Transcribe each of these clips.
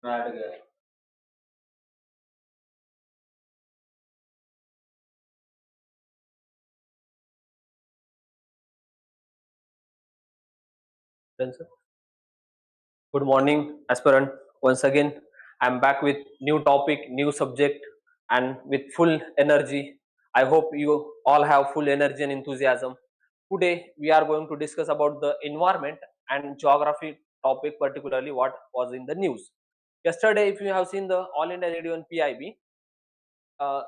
Done, sir. Good morning, aspirant. Once again, I'm back with new topic, new subject, and with full energy. I hope you all have full energy and enthusiasm. Today, we are going to discuss about the environment and geography topic, particularly what was in the news. Yesterday, if you have seen the All India Radio and PIB,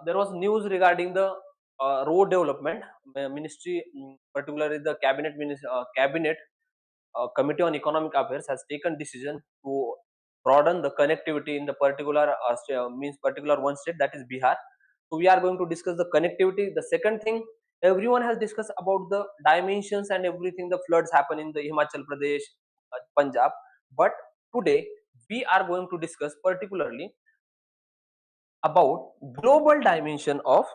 there was news regarding the road development ministry, particularly the cabinet Committee on Economic Affairs has taken decision to broaden the connectivity in the particular means particular one state, that is Bihar. So we are going to discuss the connectivity. The second thing, everyone has discussed about the dimensions and everything. The floods happen in the Himachal Pradesh, Punjab, but today we are going to discuss particularly about global dimension of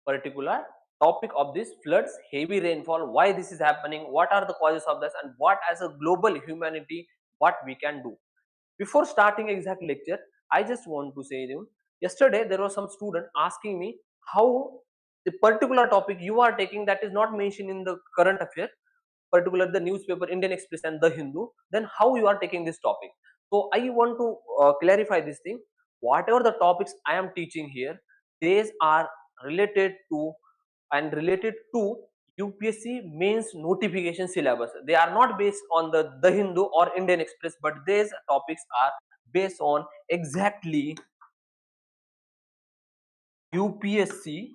particular topic of this floods, heavy rainfall, why this is happening, what are the causes of this, and what as a global humanity what we can do. Before starting exact lecture, I just want to say you, yesterday there was some student asking me how the particular topic you are taking that is not mentioned in the current affair, particular the newspaper Indian Express and the Hindu, then how you are taking this topic. So I want to clarify this thing. Whatever the topics I am teaching here, these are related to UPSC mains notification syllabus. They are not based on the Hindu or Indian Express, but these topics are based on exactly UPSC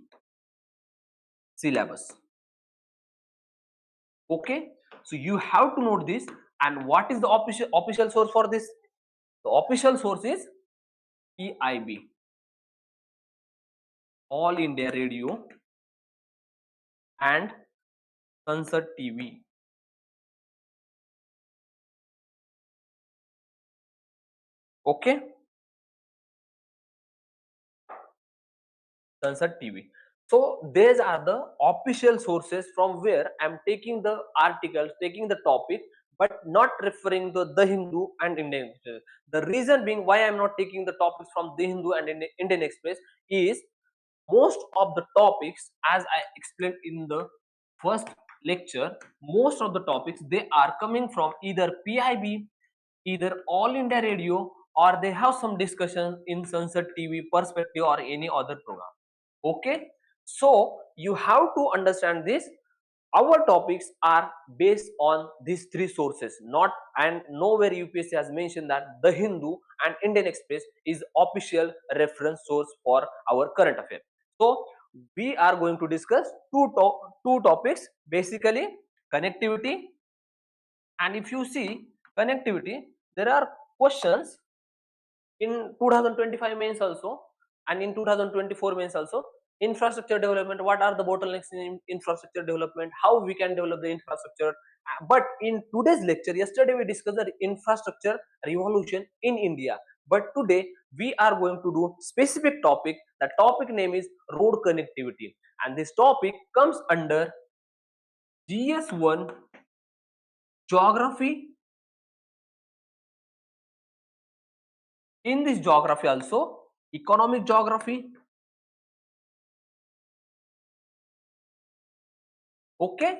syllabus. Okay, so you have to note this. And what is the official source for this? The official source is PIB, All India Radio and Sunset TV. Okay, Sunset TV. So these are the official sources from where I'm taking the articles, taking the topic, but not referring to the Hindu and Indian Express. The reason being why I'm not taking the topics from the Hindu and Indian Express is most of the topics, as I explained in the first lecture, most of the topics they are coming from either PIB, either All India Radio, or they have some discussion in Sunset TV, Perspective, or any other program. Okay, so you have to understand this. Our topics are based on these three sources, not and nowhere UPSC has mentioned that the Hindu and Indian Express is official reference source for our current affair. So we are going to discuss two topics, basically connectivity. And if you see connectivity, there are questions in 2025 mains also and in 2024 mains also. Infrastructure development, what are the bottlenecks in infrastructure development, how we can develop the infrastructure. But in today's lecture, yesterday we discussed the infrastructure revolution in India, but today we are going to do specific topic. The topic name is road connectivity, and this topic comes under GS1 geography. In this geography also economic geography. Okay,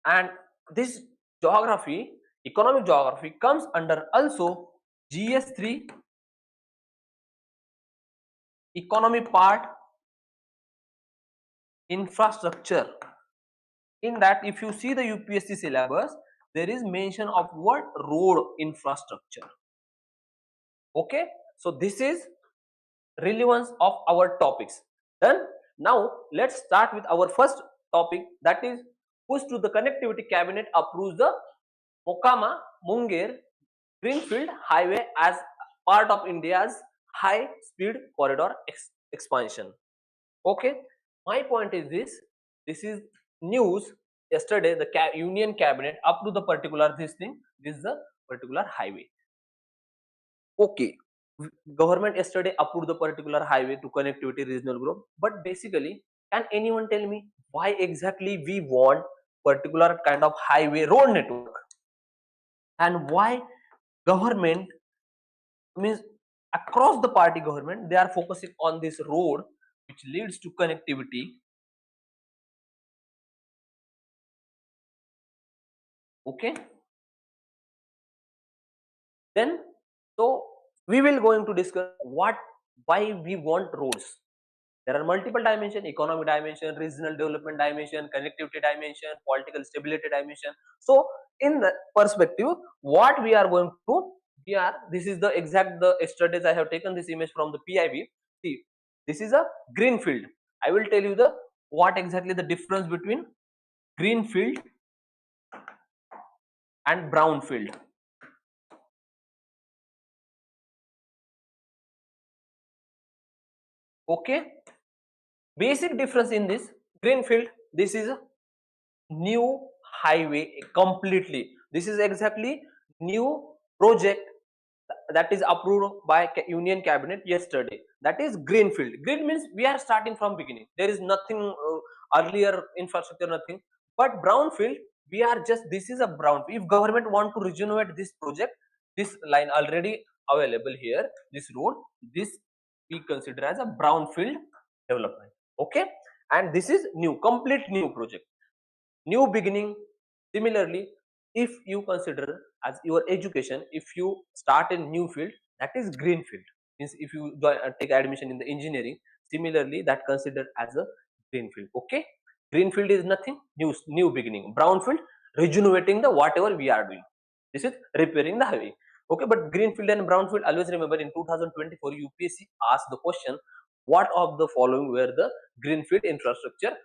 and this geography, economic geography, comes under also GS3 economy part, infrastructure. In that, if you see the UPSC syllabus, there is mention of what? Road infrastructure. Okay, so this is relevance of our topics. Then now let's start with our first topic, that is push to the connectivity cabinet approves the Mokama Munger Greenfield Highway as part of India's high speed corridor expansion. Okay, my point is this is news. Yesterday the Union Cabinet up to the particular this is the particular highway. Okay, government yesterday approved the particular highway to connectivity regional growth, but basically, can anyone tell me why exactly we want particular kind of highway road network, and why government means across the party government they are focusing on this road which leads to connectivity. Okay, then so we will going to discuss why we want roads. There are multiple dimension: economic dimension, regional development dimension, connectivity dimension, political stability dimension. So in the perspective, what we are going to, this is the exact the yesterday's I have taken this image from the PIB. See, this is a green field. I will tell you the what exactly the difference between green field and brown field. Okay, basic difference in this green field, this is a new highway completely. This is exactly new project that is approved by union cabinet yesterday. That is greenfield. Green means we are starting from beginning, there is nothing earlier infrastructure, nothing. But brownfield, we are just, this is a brown, if government want to regenerate this project, this line already available here, this road, this we consider as a brownfield development. Okay, and this is new, complete new project, new beginning. Similarly, if you consider as your education, if you start a new field, that is green field. Means if you take admission in the engineering, similarly that considered as a green field. Okay, green field is nothing, new beginning. Brown field, rejuvenating the whatever we are doing, this is repairing the highway. Okay, but green field and brown field, always remember in 2024 UPSC asked the question, what of the following were the green field infrastructure?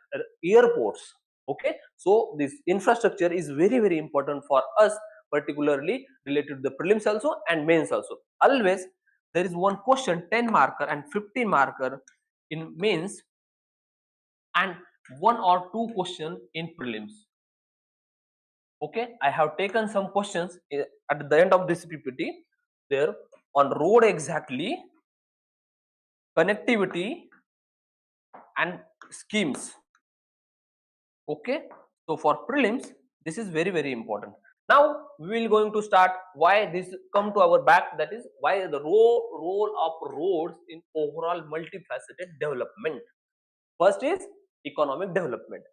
Airports. Okay, so this infrastructure is very important for us, particularly related to the prelims also and mains also. Always there is one question 10 marker and 15 marker in mains, and one or two question in prelims. Okay, I have taken some questions at the end of this PPT there on road exactly, connectivity and schemes. Okay, so for prelims this is very important. Now we will going to start why this come to our back, that is why the role of roads in overall multifaceted development. First is economic development.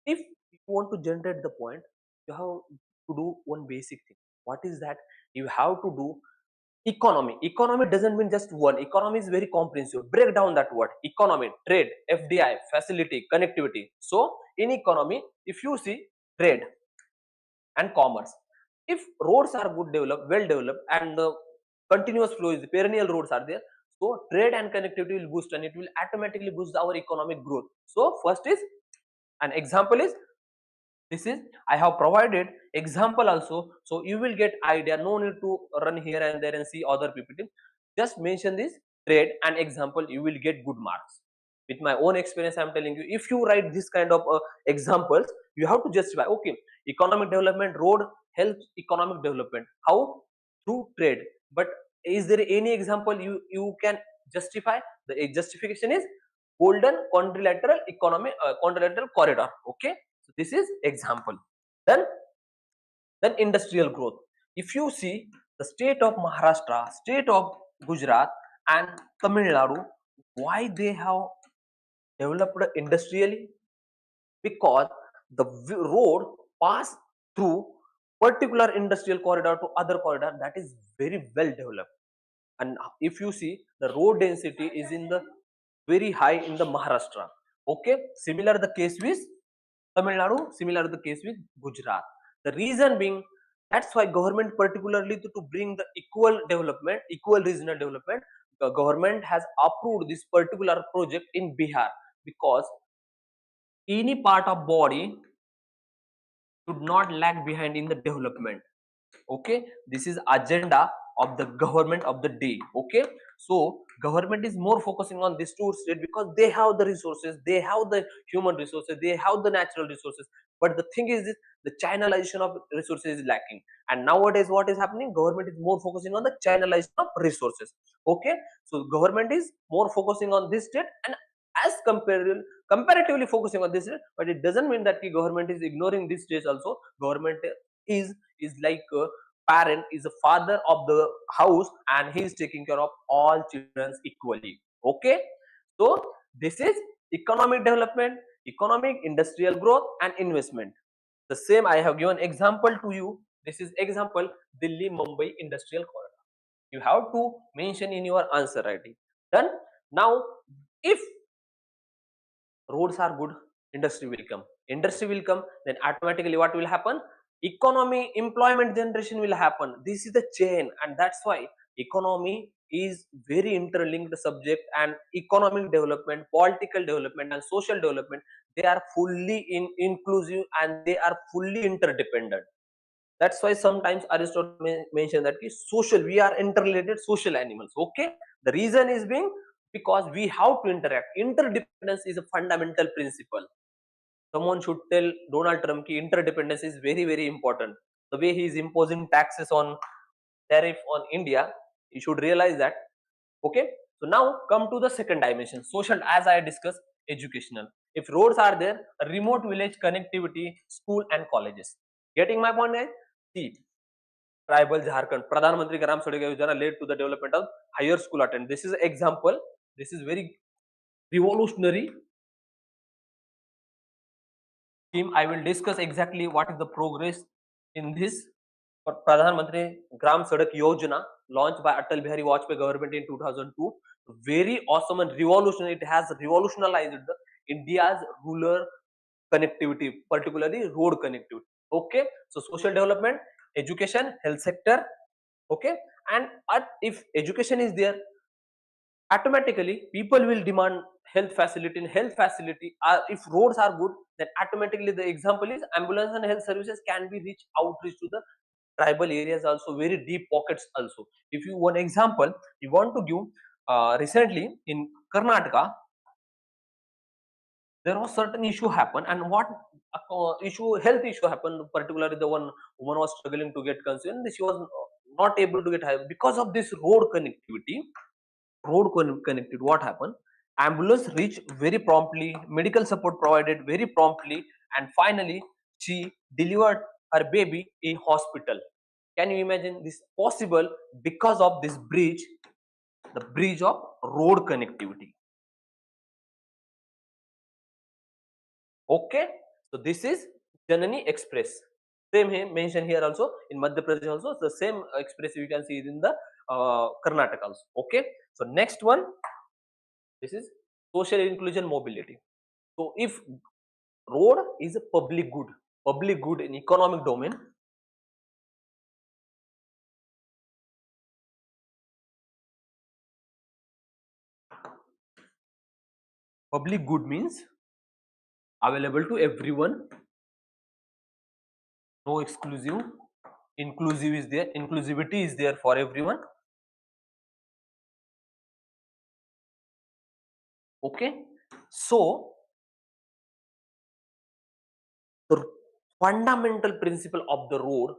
If you want to generate the point, you have to do one basic thing. What is that? You have to do economy doesn't mean just one. Economy is very comprehensive. Break down that word: economy, trade, FDI, facility, connectivity. So in economy, if you see trade and commerce, if roads are good developed, well developed, and the continuous flow is perennial roads are there, so trade and connectivity will boost, and it will automatically boost our economic growth. So first is an example is, this is I have provided example also, so you will get idea. No need to run here and there and see other PPT. Just mention this trade and example, you will get good marks. With my own experience, I'm telling you, if you write this kind of examples, you have to justify. Okay, economic development, road helps economic development. How? Through trade. But is there any example you can justify? The justification is golden quadrilateral economy, quadrilateral corridor. Okay, so this is example. Then industrial growth. If you see the state of Maharashtra, state of Gujarat and Tamil Nadu, why they have developed industrially? Because the road pass through particular industrial corridor to other corridor, that is very well developed. And if you see, the road density is in the very high in the Maharashtra. Okay, similar the case with Tamil Nadu, similar the case with Gujarat. The reason being, that's why government particularly to bring the equal development, equal regional development, the government has approved this particular project in Bihar, because any part of body should not lag behind in the development. Okay, this is agenda of the government of the day. Okay, So government is more focusing on these two states because they have the resources, they have the human resources, they have the natural resources. But the thing is this, the channelization of resources is lacking. And nowadays what is happening? Government is more focusing on the channelization of resources. Okay, so government is more focusing on this state and as comparatively focusing on this state, but it doesn't mean that the government is ignoring this stage also. Government is like a parent, is a father of the house, and he is taking care of all children equally. Okay, so this is economic development, economic industrial growth and investment. The same I have given example to you. This is example Delhi Mumbai industrial corridor. You have to mention in your answer writing. Done. Now if roads are good, industry will come. Industry will come, then automatically what will happen? Economy, employment generation will happen. This is the chain, and that's why economy is very interlinked subject, and economic development, political development and social development, they are fully inclusive and they are fully interdependent. That's why sometimes Aristotle mentioned that social, we are interrelated social animals. Okay, the reason is being because we have to interact. Interdependence is a fundamental principle. Someone should tell Donald Trump that interdependence is very, very important. The way he is imposing taxes on tariff on India, he should realize that. Okay, so now come to the second dimension, social, as I discussed, educational. If roads are there, remote village connectivity, school and colleges. Getting my point, guys? See, tribal Jharkhand, Pradhan Mantri Gram Sadak Yojana led to the development of higher school attendance. This is an example. This is very revolutionary scheme. I will discuss exactly what is the progress in this. Pradhan Mantri Gram Sadak Yojana, launched by Atal Bihari Vajpayee government in 2002. Very awesome and revolutionary. It has revolutionized India's rural connectivity, particularly road connectivity. Okay, so social development, education, health sector. Okay, and if education is there, automatically people will demand health facility. And health facility are, if roads are good, then automatically the example is ambulance and health services can be outreach to the tribal areas also, very deep pockets also. If you one example you want to give, recently in Karnataka there was certain issue happen, and what issue, health issue happened, particularly the one woman was struggling to get consent, she was not able to get help because of this road connectivity. Connected, what happened? Ambulance reached very promptly, medical support provided very promptly, and finally she delivered her baby in hospital. Can you imagine this possible because of this bridge, the bridge of road connectivity? Okay, so this is Janani Express. Same here, mentioned here also in Madhya Pradesh also. The same express you can see in the Karnataka also. Okay, so next one, this is social inclusion mobility. So if road is a public good in economic domain, public good means available to everyone, no exclusive, inclusive is there, inclusivity is there for everyone. Okay, so the fundamental principle of the road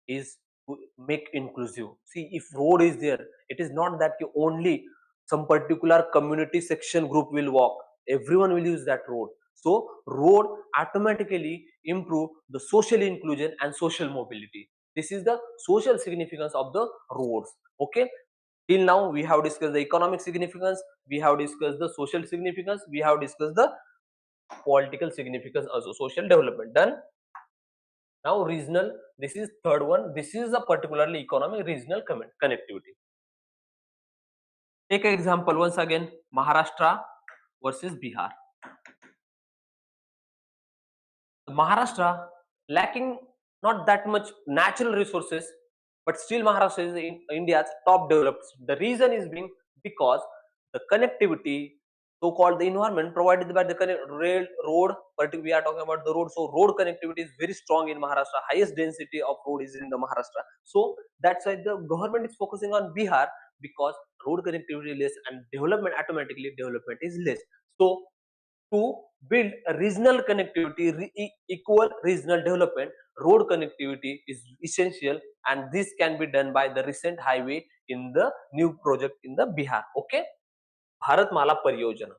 is to make inclusive. See, if road is there, it is not that you only some particular community section group will walk, everyone will use that road. So road automatically improve the social inclusion and social mobility. This is the social significance of the roads. Okay, till now we have discussed the economic significance, we have discussed the social significance, we have discussed the political significance, also social development. Done. Now regional, this is third one. This is a particularly economic regional connectivity. Take an example once again, Maharashtra versus Bihar. Maharashtra lacking not that much natural resources, but still Maharashtra is in India's top developed. The reason is being because the connectivity, so-called the environment provided by the rail road, particularly we are talking about the road. So road connectivity is very strong in Maharashtra. Highest density of road is in the Maharashtra. So that's why the government is focusing on Bihar, because road connectivity less and development automatically development is less. So to build a regional connectivity, equal regional development, road connectivity is essential, and this can be done by the recent highway in the new project in the Bihar. Okay, Bharatmala Pariyojana.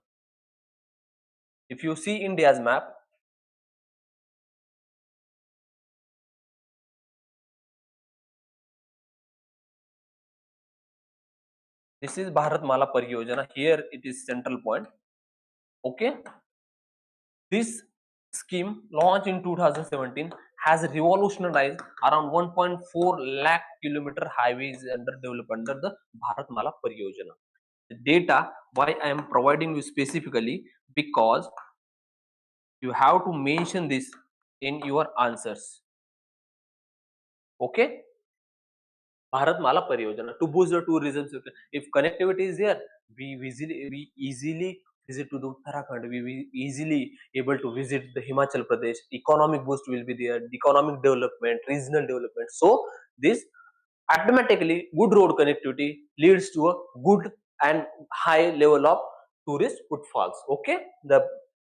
If you see India's map, this is Bharatmala Pariyojana. Here it is central point. Okay, this scheme launched in 2017 has revolutionized around 1.4 lakh kilometer highways under development under the Bharatmala Pariyojana. The data why I am providing you specifically, because you have to mention this in your answers. Okay, Bharatmala Pariyojana to boost the tourism sector. If connectivity is there, we easily visit to the Uttarakhand. We easily able to visit the Himachal Pradesh. Economic boost will be there. Economic development, regional development. So this automatically good road connectivity leads to a good and high level of tourist footfalls. Okay, the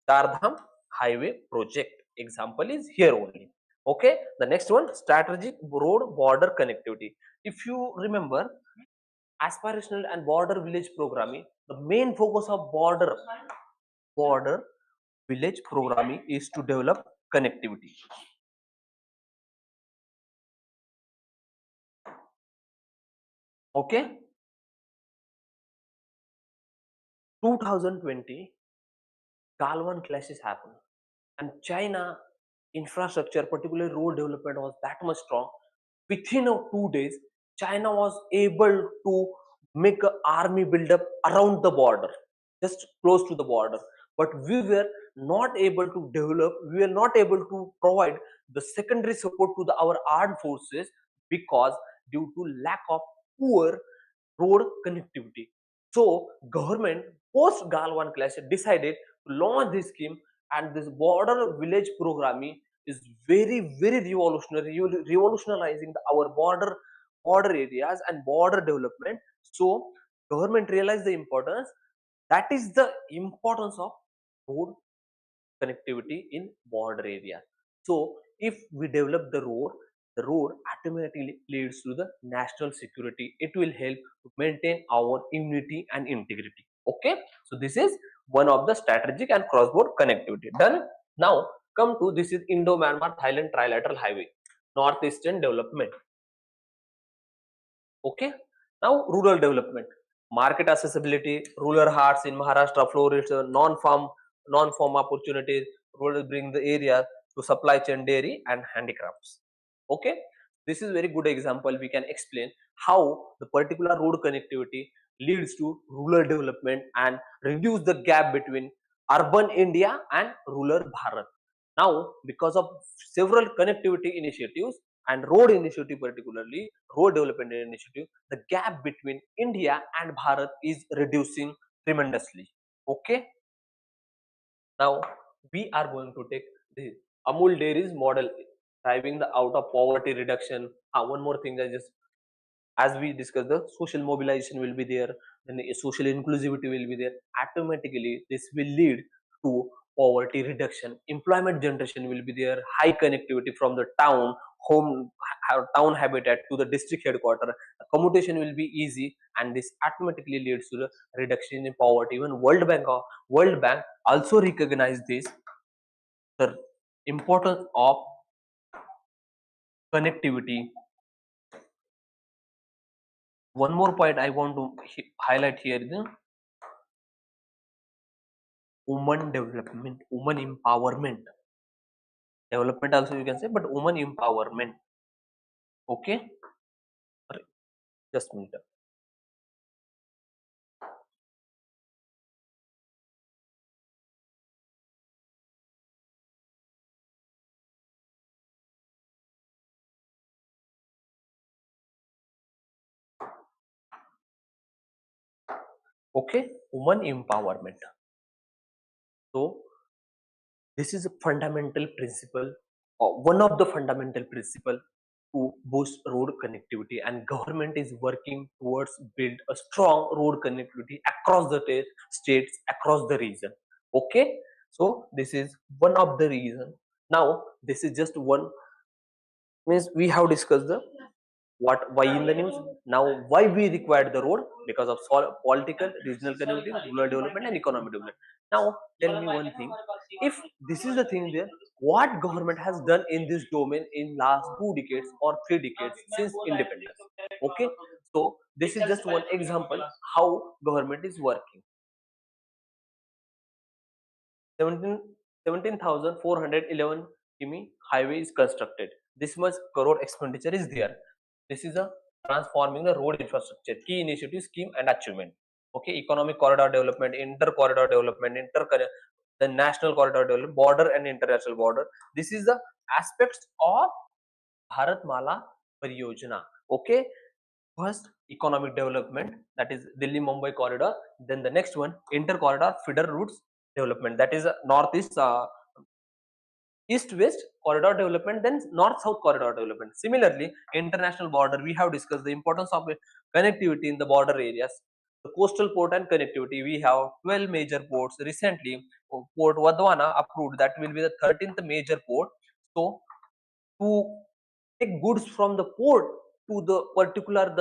Dardham highway project example is here only. Okay, the next one, strategic road border connectivity. If you remember, aspirational and border village programming, the main focus of border village programming is to develop connectivity. Okay, 2020 Galwan clashes happened, and China infrastructure, particularly road development, was that much strong. Within 2 days, China was able to make an army build up around the border, just close to the border. But we were not able to develop, we were not able to provide the secondary support to our armed forces, because due to lack of poor road connectivity. So government post Galwan clash decided to launch this scheme, and this border village programming is very revolutionary, revolutionizing our border areas and border development. So government realized the importance. That is the importance of road connectivity in border area. So if we develop the road automatically leads to the national security. It will help to maintain our unity and integrity. Okay, so this is one of the strategic and cross-border connectivity done. Now come to, this is Indo-Myanmar Thailand trilateral highway, northeastern development. Okay, now rural development, market accessibility, rural hearts in Maharashtra flourish, non-farm opportunities, rural bring the area to supply chain dairy and handicrafts. Okay, this is very good example. We can explain how the particular road connectivity leads to rural development and reduce the gap between urban India and rural Bharat. Now, because of several connectivity initiatives and road initiative, particularly road development initiative, the gap between India and Bharat is reducing tremendously. Okay, now we are going to take the Amul Dairies model, driving the out of poverty reduction. One more thing, that just as we discussed, the social mobilization will be there, then the social inclusivity will be there. Automatically this will lead to poverty reduction, employment generation will be there, high connectivity from the home town habitat to the district headquarter, commutation will be easy, and this automatically leads to the reduction in poverty. Even World Bank also recognize this, the importance of connectivity. One more point I want to highlight here is woman development, woman empowerment. Development also you can say, but woman empowerment. Okay, just a minute. Okay, woman empowerment. So this is a fundamental principle, or one of the fundamental principle to boost road connectivity, and government is working towards build a strong road connectivity across the states, across the region. Okay, so this is one of the reason. Now this is just one, means we have discussed the what, why in the news. Now why we required the road? Because of political, regional connectivity, rural development and economic development. Now tell me one thing, if this is the thing there, what government has done in this domain in last 2 decades or 3 decades since independence? Okay, so this is just one example how government is working. 17 17,411 km highway is constructed. This much crore expenditure is there. This is a transforming the road infrastructure, key initiative, scheme and achievement. Okay, economic corridor development, inter corridor development, the national corridor development, border and international border. This is the aspects of Bharatmala Pariyojana. Okay, first economic development, that is Delhi Mumbai corridor. Then the next one, inter corridor feeder routes development, that is northeast east west corridor development, then north south corridor development. Similarly, international border, we have discussed the importance of connectivity in the border areas. The coastal port and connectivity, we have 12 major ports. Recently Port Vadwana approved, that will be the 13th major port. So to take goods from the port to the particular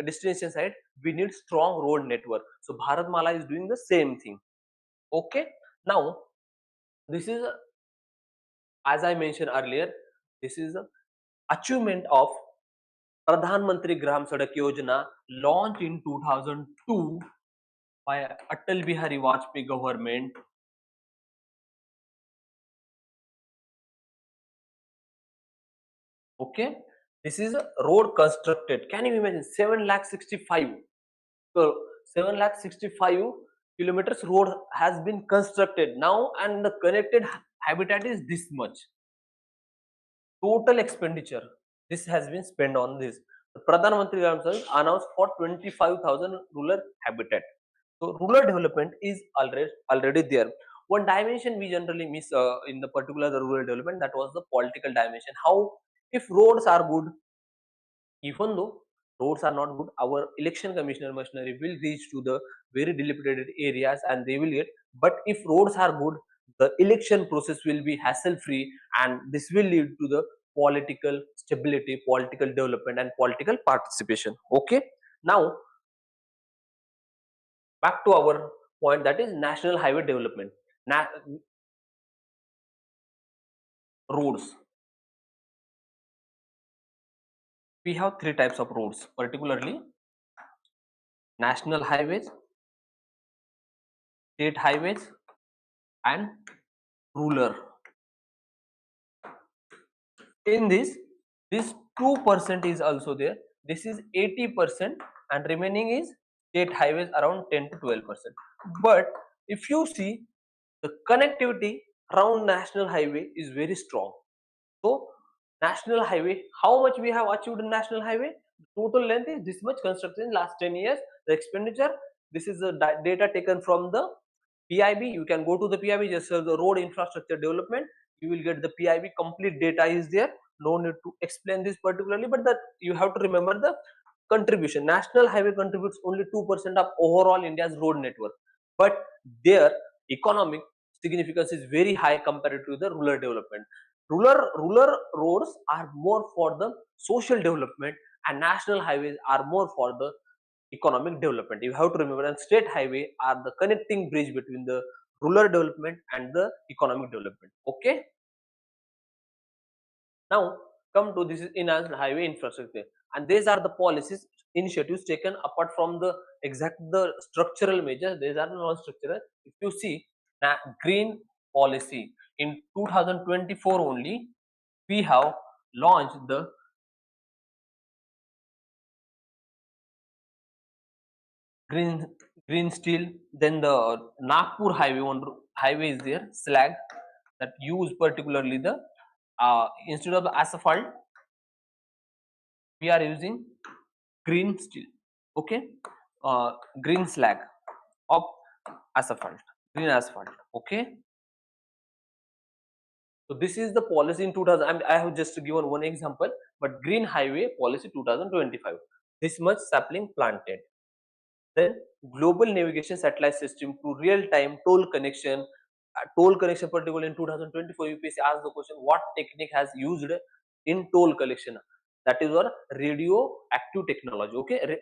destination site, we need strong road network. So Bharatmala is doing the same thing. Okay, now this is, as I mentioned earlier, this is the achievement of Pradhan Mantri Gram Sadak Yojana, launched in 2002 by Atal Bihari Vajpayee government. Okay, this is a road constructed. Can you imagine 7,65,000? So 7,65,000 kilometers road has been constructed now, and the connected habitat is this much. Total expenditure this has been spent on this. The Pradhan Mantri Gram Sadak announced for 25,000 rural habitat. So rural development is already there. One dimension we generally miss in the particular the rural development, that was the political dimension. How, if roads are good, even though roads are not good, our election commissioner machinery will reach to the very dilapidated areas and they will get. But if roads are good, the election process will be hassle free, and this will lead to the political stability, political development and political participation. Okay, now back to our point, that is national highway development. Roads, we have three types of roads, particularly national highways, state highways and rural. In this 2% is also there. This is 80% and remaining is state highways, around 10 to 12%. But if you see, the connectivity around national highway is very strong. So national highway, how much we have achieved in national highway? Total length is this much constructed in last 10 years. The expenditure, this is the data taken from the PIB. You can go to the PIB, just search the road infrastructure development. You will get the PIB complete data is there. No need to explain this particularly, but that you have to remember the contribution. National highway contributes only 2% of overall India's road network, but their economic significance is very high compared to the rural development. Rural roads are more for the social development, and national highways are more for the economic development. You have to remember, and state highway are the connecting bridge between the rural development and the economic development. Okay, now come to this is enhanced highway infrastructure, and these are the policies initiatives taken apart from the exact the structural measures. These are non-structural. If you see, green policy in 2024 only, we have launched the green green steel. Then the Nagpur highway, one highway is there, slag, that use particularly the instead of asphalt, we are using green steel. Okay, green slag of asphalt, green asphalt. Okay, So this is the policy in 2000. I have just given one example, but Green Highway Policy 2025. This much sapling planted. Then global navigation satellite system to real-time toll connection. Toll connection, particularly in 2024, UPSC asked the question: what technique has used in toll collection? That is our radioactive technology. Okay,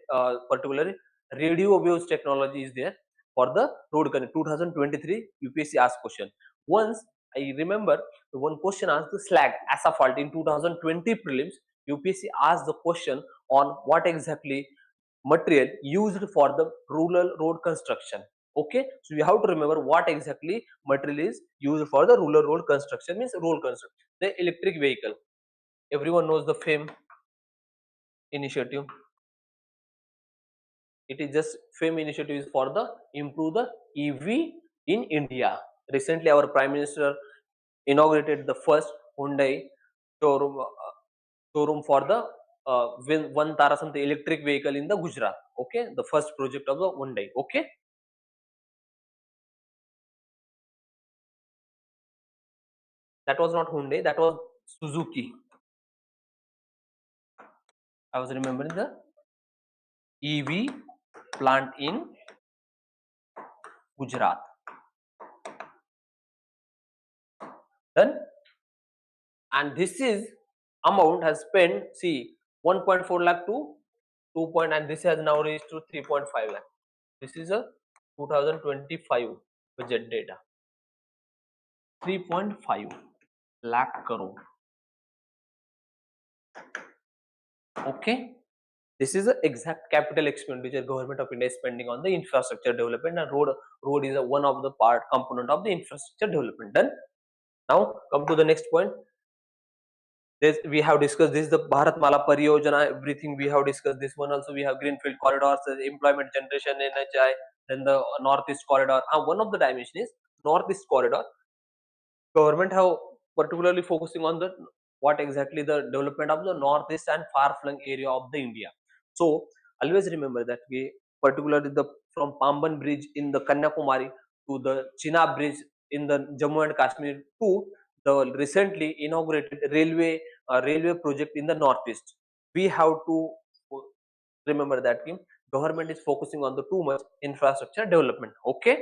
particularly radio waves technology is there for the road connect. 2023 UPSC asked question. Once I remember one question asked the slag asphalt in 2020 prelims. UPSC asked the question on what exactly material used for the rural road construction. Okay, so you have to remember what exactly material is used for the rural road construction, means road construction. The electric vehicle, everyone knows the FAME initiative. It is just FAME initiative is for the improve the EV in India. Recently our prime minister inaugurated the first Hyundai showroom for the one Tarasan electric vehicle in the Gujarat. Okay, the first project of the Hyundai. Okay, that was not Hyundai, that was Suzuki. I was remembering the EV plant in Gujarat. Then, and this is amount has spent, see, 1.4 lakh to 2 point, and this has now reached to 3.5 lakh. This is a 2025 budget data. 3.5 lakh crore. Okay. This is the exact capital expenditure government of India is spending on the infrastructure development, and road is one of the part component of the infrastructure development. Done. Now come to the next point. This we have discussed. This is the Bharat Mala Pariyojana. Everything we have discussed. This one also we have greenfield corridors, employment generation, NHI, then the northeast corridor. One of the dimension is northeast corridor. Government have particularly focusing on the what exactly the development of the northeast and far flung area of the India. So always remember that we particularly the from Pamban bridge in the Kanyakumari to the Chenab bridge in the Jammu and Kashmir to the recently inaugurated railway project in the northeast. We have to remember that government is focusing on the too much infrastructure development. Okay.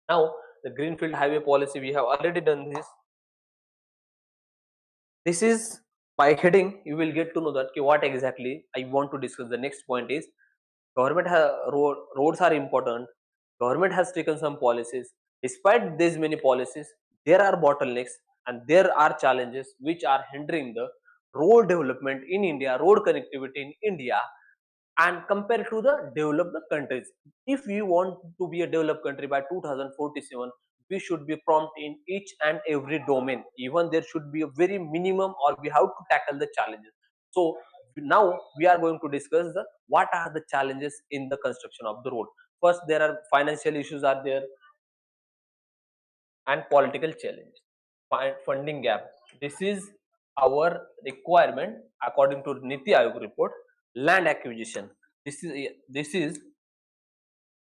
Now the greenfield highway policy, we have already done this. This is by heading you will get to know that what exactly I want to discuss. The next point is government roads are important. Government has taken some policies. Despite these many policies, there are bottlenecks and there are challenges which are hindering the road development in India, road connectivity in India, and compared to the developed countries. If we want to be a developed country by 2047, we should be prompt in each and every domain. Even there should be a very minimum, or we have to tackle the challenges. So now we are going to discuss the what are the challenges in the construction of the road. First, there are financial issues are there, and political challenge, funding gap. This is our requirement according to Niti Aayog report. Land acquisition, this is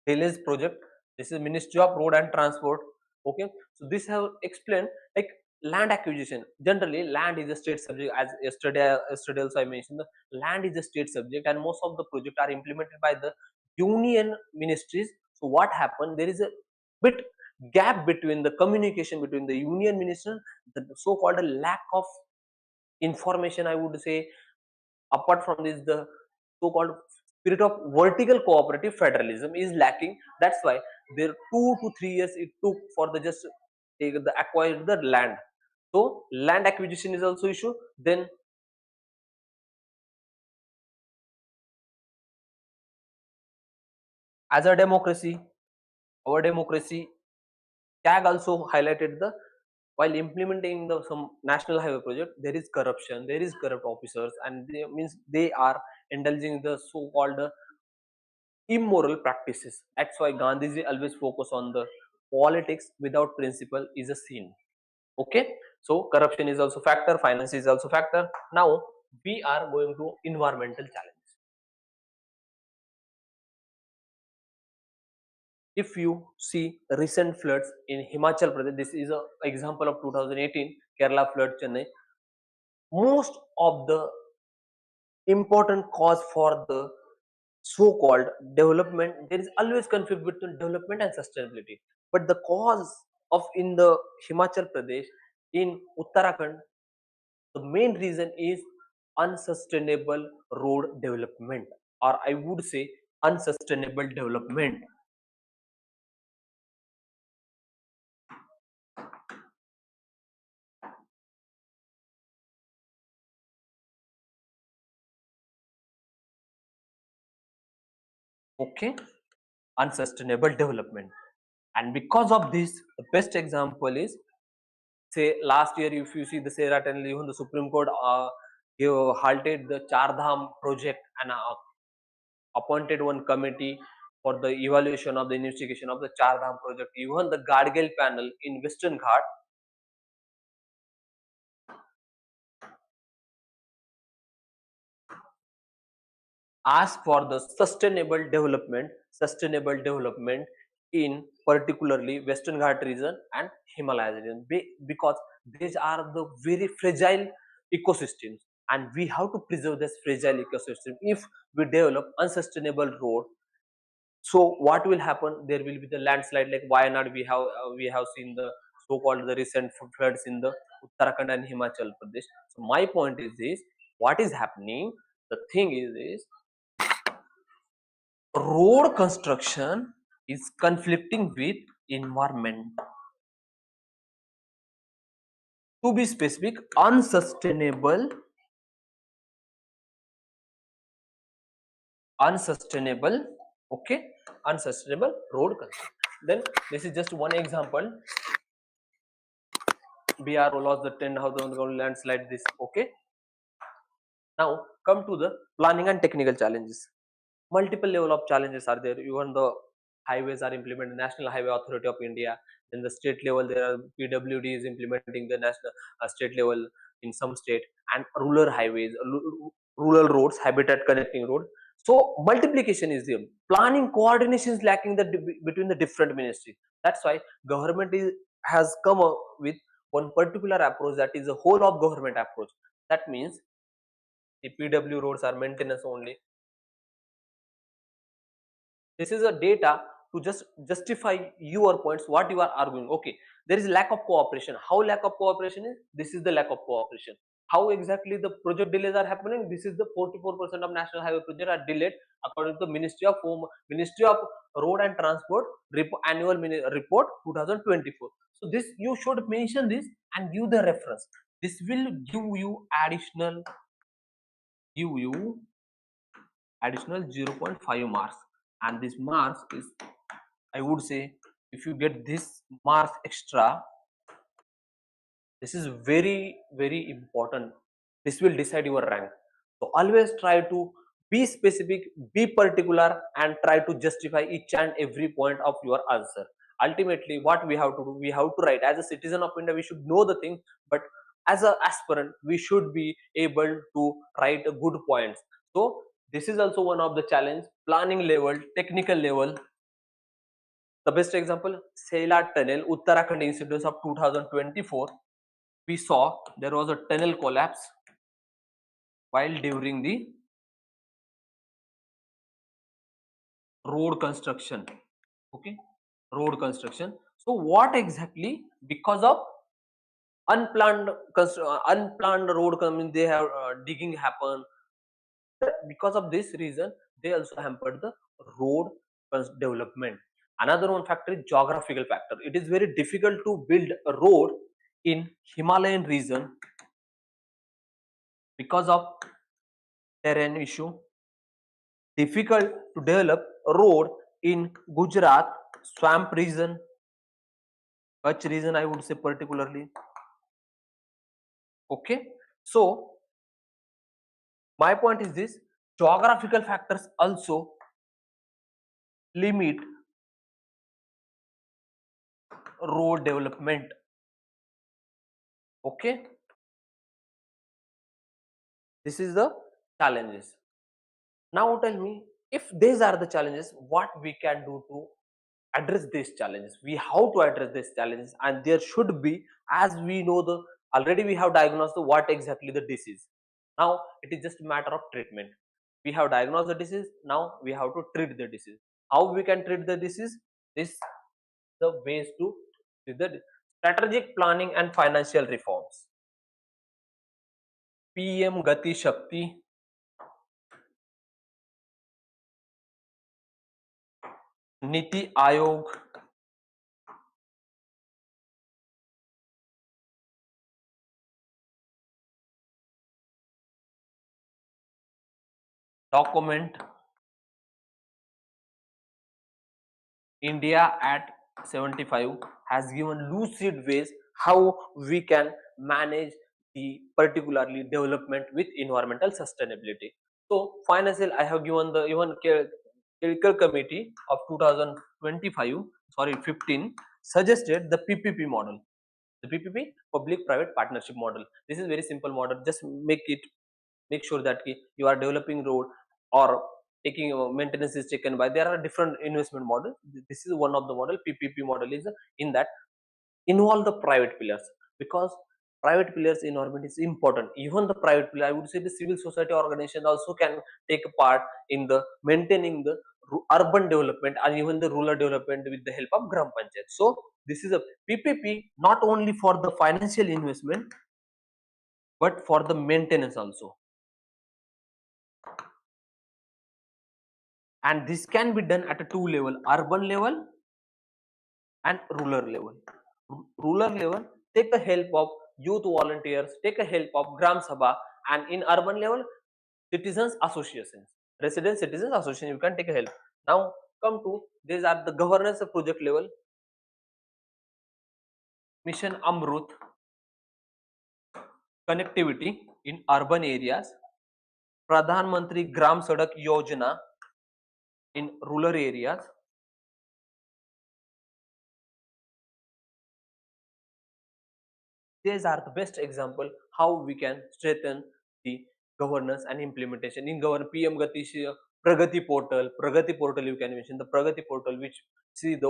Railways project. This is Ministry of Road and Transport. Okay, so this have explained like land acquisition. Generally, land is a state subject. As yesterday also I mentioned, the land is a state subject, and most of the projects are implemented by the union ministries. So what happened? There is a bit gap between the communication between the union minister, the so-called lack of information, I would say. Apart from this, the so-called spirit of vertical cooperative federalism is lacking. That's why there 2 to 3 years it took for the just take the acquire the land. So land acquisition is also issue. Then as a democracy, our democracy, tag also highlighted the while implementing the some national highway project, there is corruption, there is corrupt officers, and they means they are indulging the so-called immoral practices. That's why Gandhiji always focus on the politics without principle is a sin. Okay, so corruption is also factor, finance is also factor. Now we are going to environmental challenges. If you see recent floods in Himachal Pradesh, this is an example of 2018 Kerala flood Chennai. Most of the important cause for the so-called development, there is always conflict between development and sustainability. But the cause of in the Himachal Pradesh, in Uttarakhand, the main reason is unsustainable road development, or I would say unsustainable development. Okay, unsustainable development. And because of this, the best example is, say last year, if you see the Sera Tunnel, even the Supreme Court halted the Char Dham project and appointed one committee for the evaluation of the investigation of the Char Dham project. Even the Gadgil panel in Western Ghat asked for the sustainable development in particularly Western Ghat region and Himalayas region, because these are the very fragile ecosystems, and we have to preserve this fragile ecosystem. If we develop unsustainable road, so what will happen? There will be the landslide, like Wayanad. We have seen the so-called the recent floods in the Uttarakhand and Himachal Pradesh. So my point is this: what is happening? The thing is road construction is conflicting with environment. To be specific, unsustainable, okay, unsustainable road construction. Then this is just one example. BRO lost the 10,000 landslide. This, okay. Now come to the planning and technical challenges. Multiple level of challenges are there. Even the highways are implemented, National Highway Authority of India. In the state level, there are PWD is implementing the national state level in some state, and rural highways, rural roads, habitat connecting road. So multiplication is there. Planning coordination is lacking between the different ministries. That's why government has come up with one particular approach, that is a whole of government approach. That means the PW roads are maintenance only. This is a data to just justify your points, what you are arguing. Okay, there is lack of cooperation. How lack of cooperation is? This is the lack of cooperation. How exactly the project delays are happening? This is the 44% of national highway projects are delayed according to the Ministry of Road and Transport annual report 2024. So this, you should mention this and give the reference. This will give you additional 0.5 marks, and this marks is, I would say, if you get this marks extra, this is very important. This will decide your rank. So always try to be specific, be particular, and try to justify each and every point of your answer. Ultimately, what we have to do, we have to write. As a citizen of India, we should know the thing, but as an aspirant, we should be able to write good points. So this is also one of the challenge. Planning level, technical level. The best example, Sela Tunnel, Uttarakhand incidents of 2024. We saw there was a tunnel collapse while during the road construction. Okay, road construction. So what exactly? Because of unplanned road coming, they have digging happen. Because of this reason, they also hampered the road development. Another one factor is geographical factor. It is very difficult to build a road in Himalayan region because of terrain issue. Difficult to develop a road in Gujarat, swamp region, Kutch region, I would say particularly. Okay, so my point is this: geographical factors also limit road development. Okay, this is the challenges. Now tell me, if these are the challenges, what we can do to address these challenges. We have to address these challenges, and there should be, as we know, the already we have diagnosed the what exactly the disease. Now it is just a matter of treatment. We have diagnosed the disease. Now we have to treat the disease. How we can treat the disease? Is the ways to treat the strategic planning and financial reforms. PM Gati Shakti, Niti Ayog, document India at 75 has given lucid ways how we can manage the particularly development with environmental sustainability. So financial, I have given the even Critical Committee of 2025, sorry 15, suggested the PPP model. The PPP, public private partnership model. This is very simple model. Just make sure that you are developing road or taking maintenance is taken by, there are different investment models. This is one of the model. PPP model is in that involve the private pillars, because private pillars environment is important. Even the private pillar, I would say the civil society organization also can take a part in the maintaining the urban development and even the rural development with the help of gram panchayat. So this is a PPP not only for the financial investment but for the maintenance also, and this can be done at a two level: urban level and rural level. Rural level, take the help of youth volunteers, take a help of gram sabha, and in urban level, citizens associations, resident citizens association, you can take a help. Now come to, these are the governance project level: mission Amrut, connectivity in urban areas; pradhan mantri gram sadak yojana in rural areas; these are the best example how we can strengthen the governance and implementation in government. PM Gati Pragati portal, you can mention the Pragati portal, which see the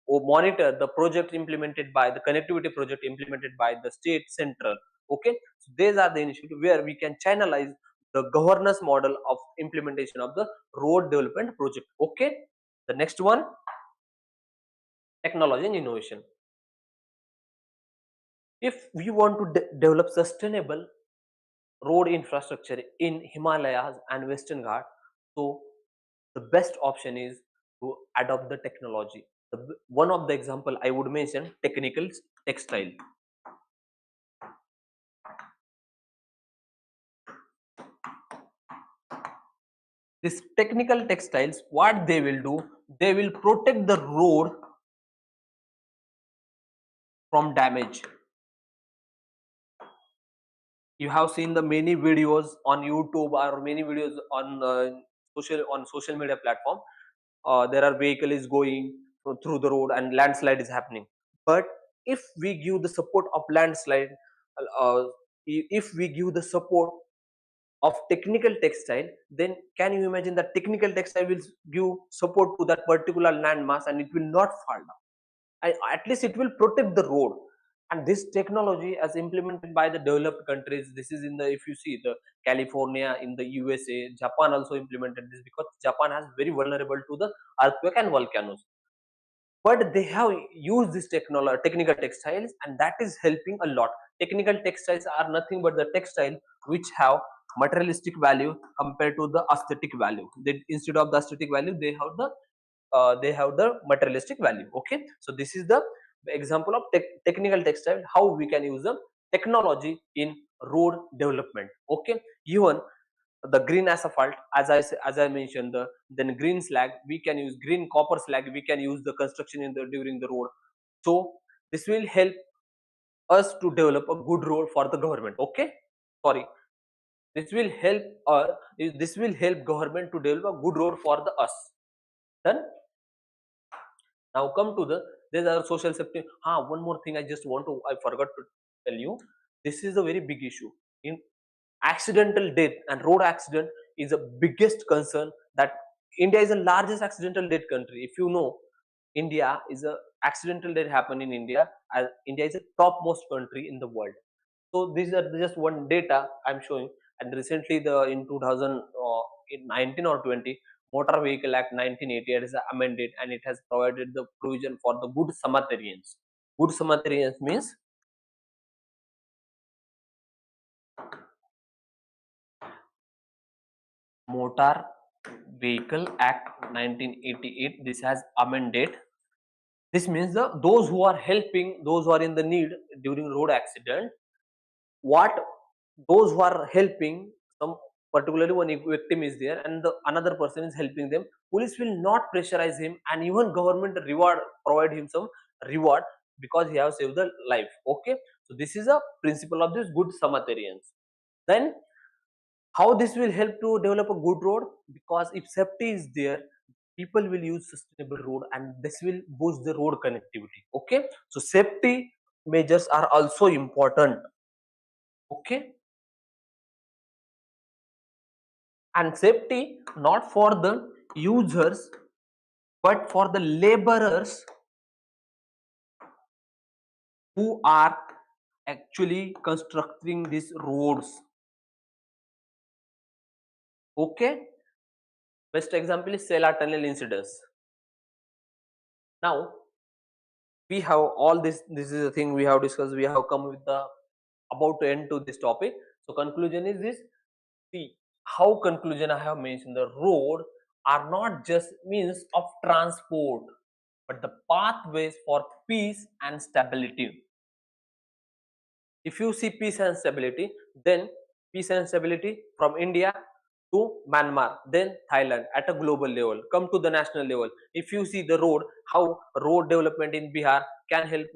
monitor the project implemented by the connectivity project implemented by the state central. Okay, so these are the initiative where we can channelize the governance model of implementation of the road development project. Okay, the next one, technology and innovation. If we want to develop sustainable road infrastructure in Himalayas and Western Ghats, so the best option is to adopt the technology. One of the example I would mention, technical textile. This technical textiles, what they will do, they will protect the road from damage. You have seen the many videos on YouTube or many videos on social media platform. There are vehicle is going through the road and landslide is happening. But if we give the support of landslide, uh, if we give the support of technical textile, then can you imagine that technical textile will give support to that particular landmass and it will not fall down. At least it will protect the road. And this technology as implemented by the developed countries, this is in the, if you see the California, in the USA, Japan also implemented this, because Japan has very vulnerable to the earthquake and volcanoes, but they have used this technical textiles, and that is helping a lot. Technical textiles are nothing but the textile which have materialistic value compared to the aesthetic value. Instead of the aesthetic value, they have the materialistic value. Okay, so this is the example of technical textile, how we can use the technology in road development. Okay, even the green asphalt, as I mentioned, then green slag, we can use green copper slag, we can use the construction in the during the road. So this will help us to develop a good road for the government. Okay, sorry, this will help this will help government to develop a good road for the us. Then now come to the, there are social safety. One more thing I forgot to tell you. This is a very big issue in accidental death, and road accident is the biggest concern, that India is the largest accidental death country, if you know. India is a accidental that happened in India, as India is a topmost country in the world. So these are just one data I'm showing. And recently, the in 2019 or 20, Motor Vehicle Act 1980 is amended, and it has provided the provision for the good Samaritans. Good Samaritans means Motor Vehicle Act 1988. This has amended. This means those who are helping those who are in the need during road accident, what those who are helping, some particularly one victim is there and another person is helping them, police will not pressurize him, and even government reward provide him some reward because he has saved the life. Okay, so this is a principle of this good Samaritans. Then how this will help to develop a good road? Because if safety is there, people will use sustainable road, and this will boost the road connectivity. Okay, so safety measures are also important. Okay, and safety not for the users but for the laborers who are actually constructing these roads. Okay, best example is Sela tunnel incidents. Now we have all this is the thing we have discussed, we have come with the about to end to this topic. So conclusion is this. See how conclusion I have mentioned, the road are not just means of transport but the pathways for peace and stability. If you see peace and stability, then peace and stability from India to Myanmar, then Thailand at a global level, come to the national level. If you see the road, how road development in Bihar can help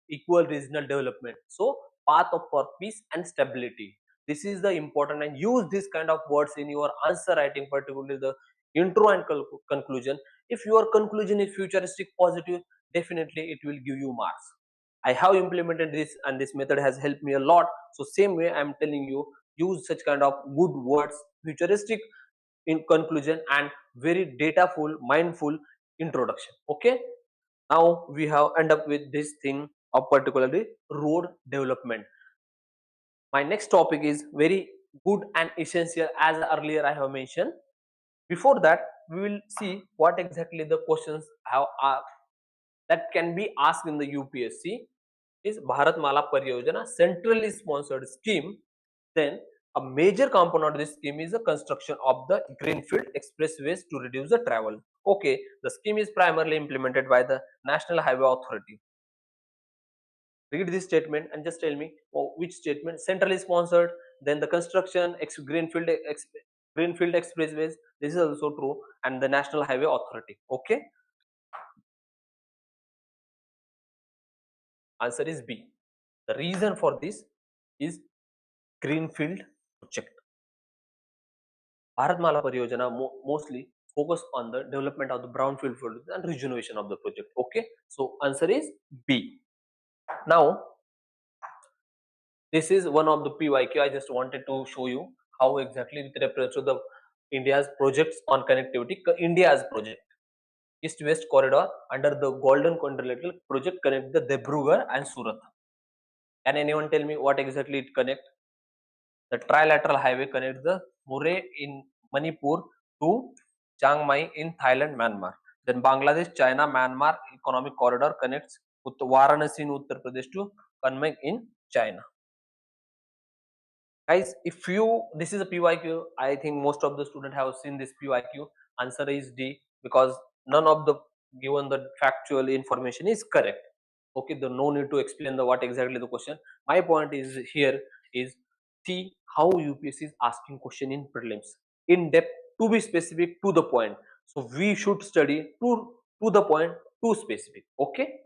equal regional development. So, path of for peace and stability. This is the important, and use this kind of words in your answer writing, particularly the intro and conclusion. If your conclusion is futuristic positive, definitely it will give you marks. I have implemented this, and this method has helped me a lot. So same way I'm telling you, use such kind of good words, futuristic in conclusion and very dataful, mindful introduction. Okay. Now we have end up with this thing of particularly road development. My next topic is very good and essential as earlier I have mentioned. Before that, we will see what exactly the questions have that can be asked in the UPSC. Is Bharatmala Pariyojana centrally sponsored scheme. Then a major component of this scheme is the construction of the greenfield expressways to reduce the travel. Okay, the scheme is primarily implemented by the National Highway Authority. Read this statement and just tell me which statement centrally sponsored. Then the construction greenfield expressways. This is also true, and the National Highway Authority. Okay, answer is B. The reason for this is greenfield project. Bharatmala Pariyojana mostly focus on the development of the brownfield projects and rejuvenation of the project. Okay, so answer is B. Now, this is one of the PYQ. I just wanted to show you how exactly with reference to the India's projects on connectivity. India's project East-West corridor under the Golden Quadrilateral project connect the Dibrugarh and Surat. Can anyone tell me what exactly it connect? The trilateral highway connects the Murray in Manipur to Chiang Mai in Thailand, Myanmar. Then Bangladesh, China, Myanmar economic corridor connects with Varanasi in Uttar Pradesh to Kanmai in China. Guys, if you this is a PYQ, I think most of the students have seen this PYQ. Answer is D, because none of the given the factual information is correct. Okay, the no need to explain the what exactly the question. My point is here is see how UPSC is asking question in prelims in depth, to be specific, to the point. So we should study to the point, to specific. Okay.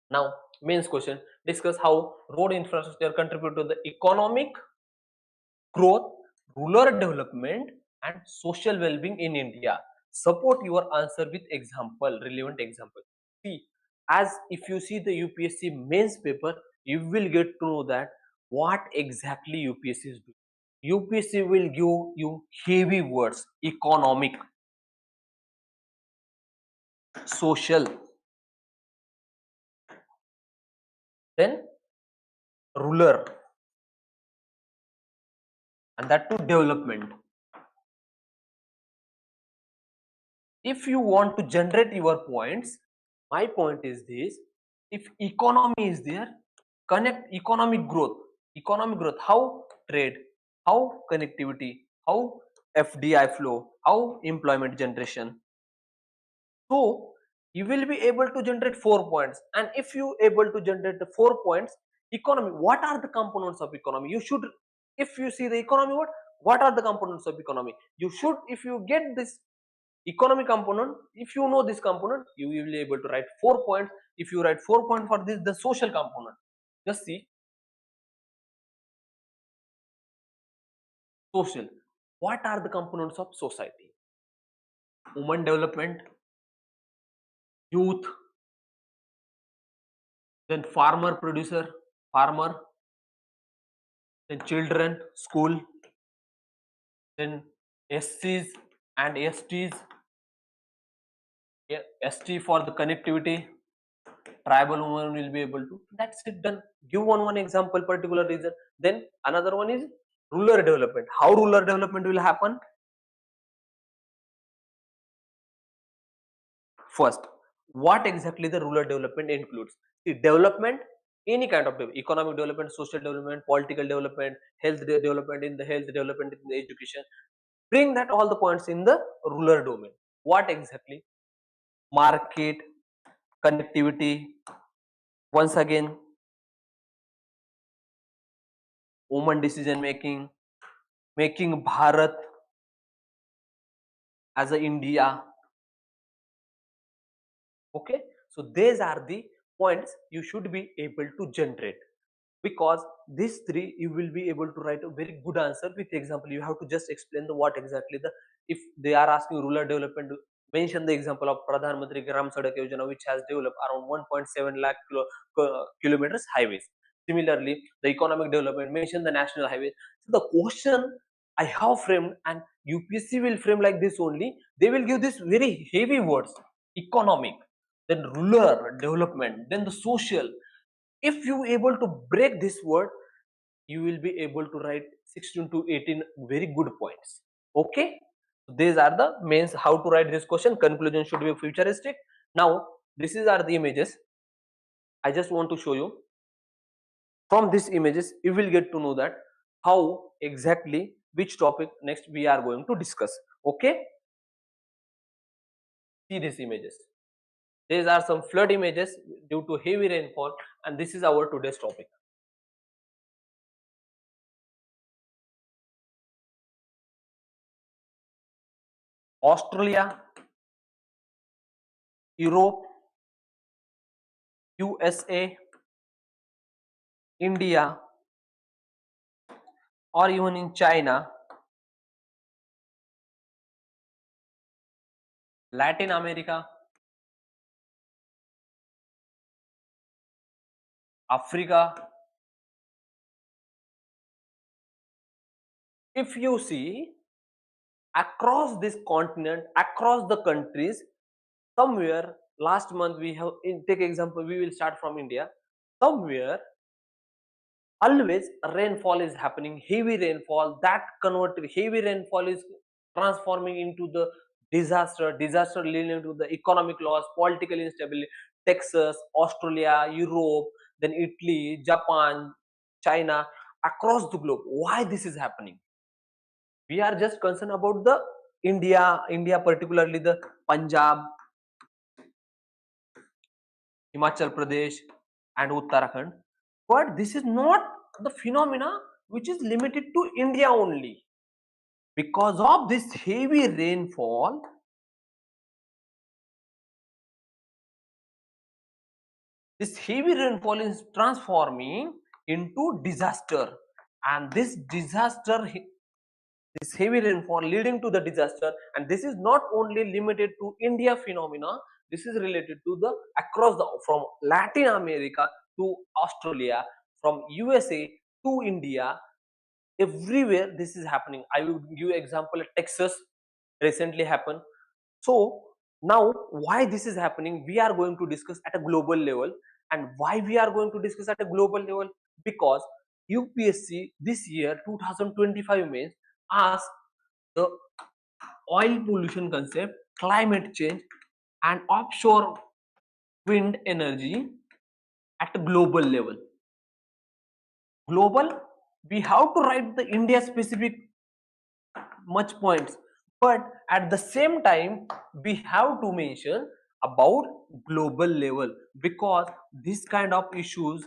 Now mains question, discuss how road infrastructure contribute to the economic growth, rural development and social well-being in India. Support your answer with example, relevant example. See, as if you see the UPSC mains paper, you will get to know that what exactly UPSC is doing. UPSC will give you heavy words, economic. social, then ruler, and that too development. If you want to generate your points, my point is this: if economy is there, connect economic growth, how trade, how connectivity, how FDI flow, how employment generation. So you will be able to generate 4 points, and if you able to generate the 4 points, economy, what are the components of economy? You should, if you see the economy, what are the components of economy, you should, if you get this economy component, if you know this component, you will be able to write 4 points. If you write 4 points for this, the social component, just see social, what are the components of society? Women development, youth, then farmer producer, farmer, then children, school, then SCs and STs, yeah, ST for the connectivity, tribal women will be able to, that's it, done. Give one example, particular reason. Then another one is rural development. How rural development will happen? First, what exactly the rural development includes? See, development, any kind of economic development, social development, political development, health development, in the health development, in the education, bring that all the points in the rural domain. What exactly? Market, connectivity, once again woman decision making, making Bharat as a India. Okay, so these are the points you should be able to generate, because these three you will be able to write a very good answer with example. You have to just explain the what exactly the, if they are asking rural development, mention the example of Pradhan Mantri Gram Sadak Yojana, which has developed around 1.7 lakh kilometers highways. Similarly, the economic development, mention the national highways. So the question I have framed, and UPSC will frame like this only. They will give this very heavy words: economic, then rural development, then the social. If you able to break this word, you will be able to write 16 to 18 very good points. Okay, these are the mains how to write this question. Conclusion should be futuristic. Now this is are the images. I just want to show you. From these images you will get to know that how exactly which topic next we are going to discuss. Okay, see these images. These are some flood images due to heavy rainfall, and this is our today's topic. Australia, Europe, USA, India, or even in China, Latin America, Africa. If you see across this continent, across the countries, somewhere last month we have, take example, we will start from India. Somewhere always rainfall is happening, heavy rainfall, that converted heavy rainfall is transforming into the disaster leading to the economic loss, political instability. Texas, Australia, Europe, then Italy, Japan, China, across the globe. Why this is happening? We are just concerned about the India, particularly the Punjab, Himachal Pradesh, and Uttarakhand. But this is not the phenomena which is limited to India only. Because of this heavy rainfall, is transforming into disaster, and this heavy rainfall leading to the disaster, and this is not only limited to India phenomena. This is related to the across the, from Latin America to Australia, from USA to India, everywhere this is happening. I will give example, Texas recently happened. So Now, why this is happening, we are going to discuss at a global level. And why we are going to discuss at a global level? Because UPSC this year 2025 means asked the oil pollution concept, climate change, and offshore wind energy at a global level. Global, we have to write the India specific much points, but at the same time we have to mention about global level, because this kind of issues,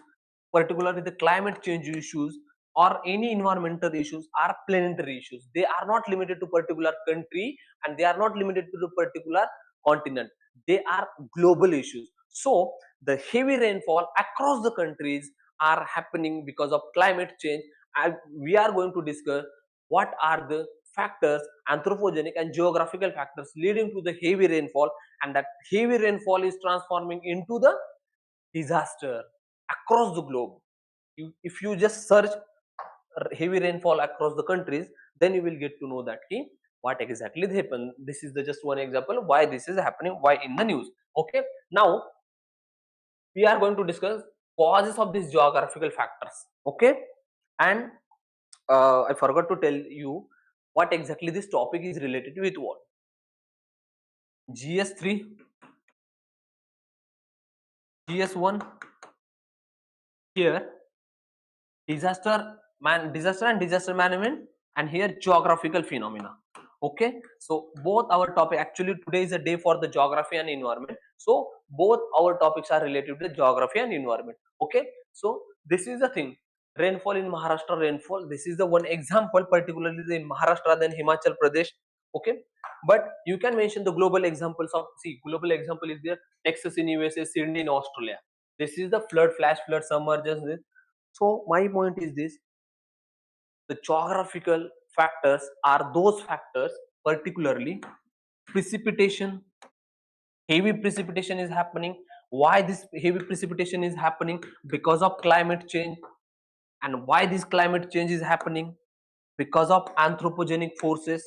particularly the climate change issues or any environmental issues, are planetary issues. They are not limited to particular country, and they are not limited to the particular continent. They are global issues. So the heavy rainfall across the countries are happening because of climate change, and we are going to discuss what are the factors, anthropogenic and geographical factors leading to the heavy rainfall, and that heavy rainfall is transforming into the disaster across the globe. If you just search heavy rainfall across the countries, then you will get to know that what exactly happened. This is the just one example why this is happening, why in the news. Okay, now we are going to discuss causes of these geographical factors. Okay, and I forgot to tell you what exactly this topic is related with what. GS3, GS1, here disaster and disaster management, and here geographical phenomena. Okay, so both our topic, actually today is a day for the geography and environment, so both our topics are related to the geography and environment. Okay, so this is the thing, rainfall in Maharashtra, rainfall, this is the one example, particularly in Maharashtra, then Himachal Pradesh. Okay, but you can mention the global examples of, see, global example is there, Texas in USA, Sydney in Australia. This is the flood, flash flood, submergence. So my point is this, the geographical factors are those factors, particularly precipitation, heavy precipitation is happening. Why this heavy precipitation is happening? Because of climate change. And why this climate change is happening? Because of anthropogenic forces.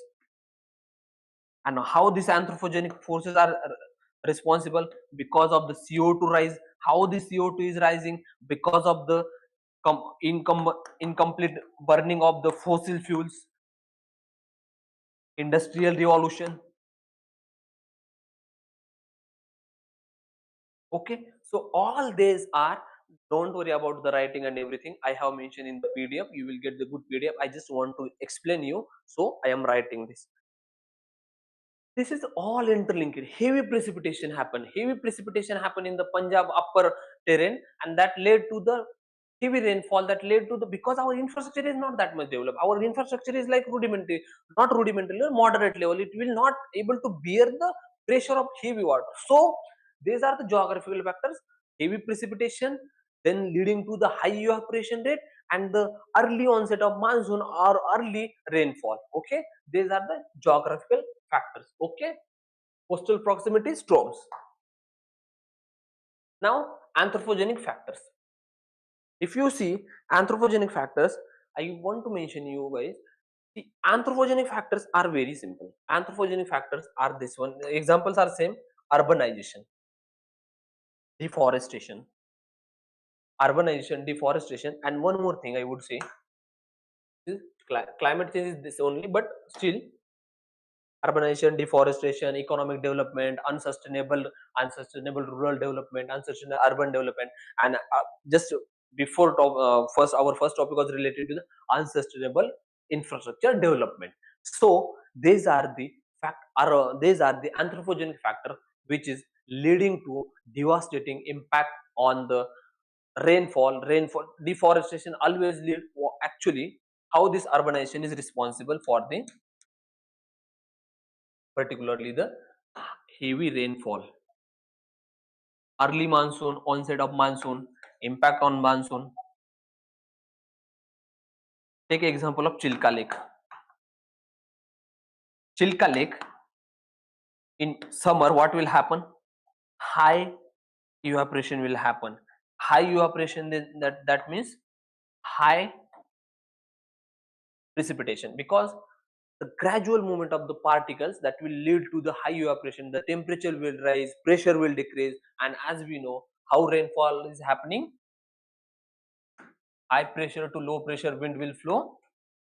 And how these anthropogenic forces are responsible? Because of the CO2 rise. How the CO2 is rising? Because of the incomplete burning of the fossil fuels, industrial revolution. Okay, so all these are, don't worry about the writing and everything, I have mentioned in the PDF, you will get the good PDF. I just want to explain you, so I am writing this. This is all interlinked. Heavy precipitation happened. Heavy precipitation happened in the Punjab upper terrain, and that led to the heavy rainfall. That led to the, because our infrastructure is not that much developed. Our infrastructure is like rudimentary, not rudimentary, moderate level. It will not able to bear the pressure of heavy water. So these are the geographical factors: heavy precipitation, then leading to the high evaporation rate, and the early onset of monsoon or early rainfall. Okay, these are the geographical factors. Okay, coastal proximity, storms. Now anthropogenic factors. If you see anthropogenic factors, I want to mention you guys, the anthropogenic factors are very simple. Anthropogenic factors are this one, the examples are same: urbanization, deforestation, deforestation, and one more thing I would say is climate change is this only, but still urbanization, deforestation, economic development, unsustainable rural development, unsustainable urban development, and just before first, our first topic was related to the unsustainable infrastructure development. So these are the these are the anthropogenic factor which is leading to devastating impact on the rainfall, deforestation always lead, actually how this urbanization is responsible for the, particularly the heavy rainfall, early monsoon, onset of monsoon, impact on monsoon. Take example of Chilka Lake. Chilka Lake, in summer what will happen? High evaporation will happen. High evaporation, that means high precipitation, because the gradual movement of the particles that will lead to the high evaporation. The temperature will rise, pressure will decrease, and as we know how rainfall is happening, high pressure to low pressure wind will flow,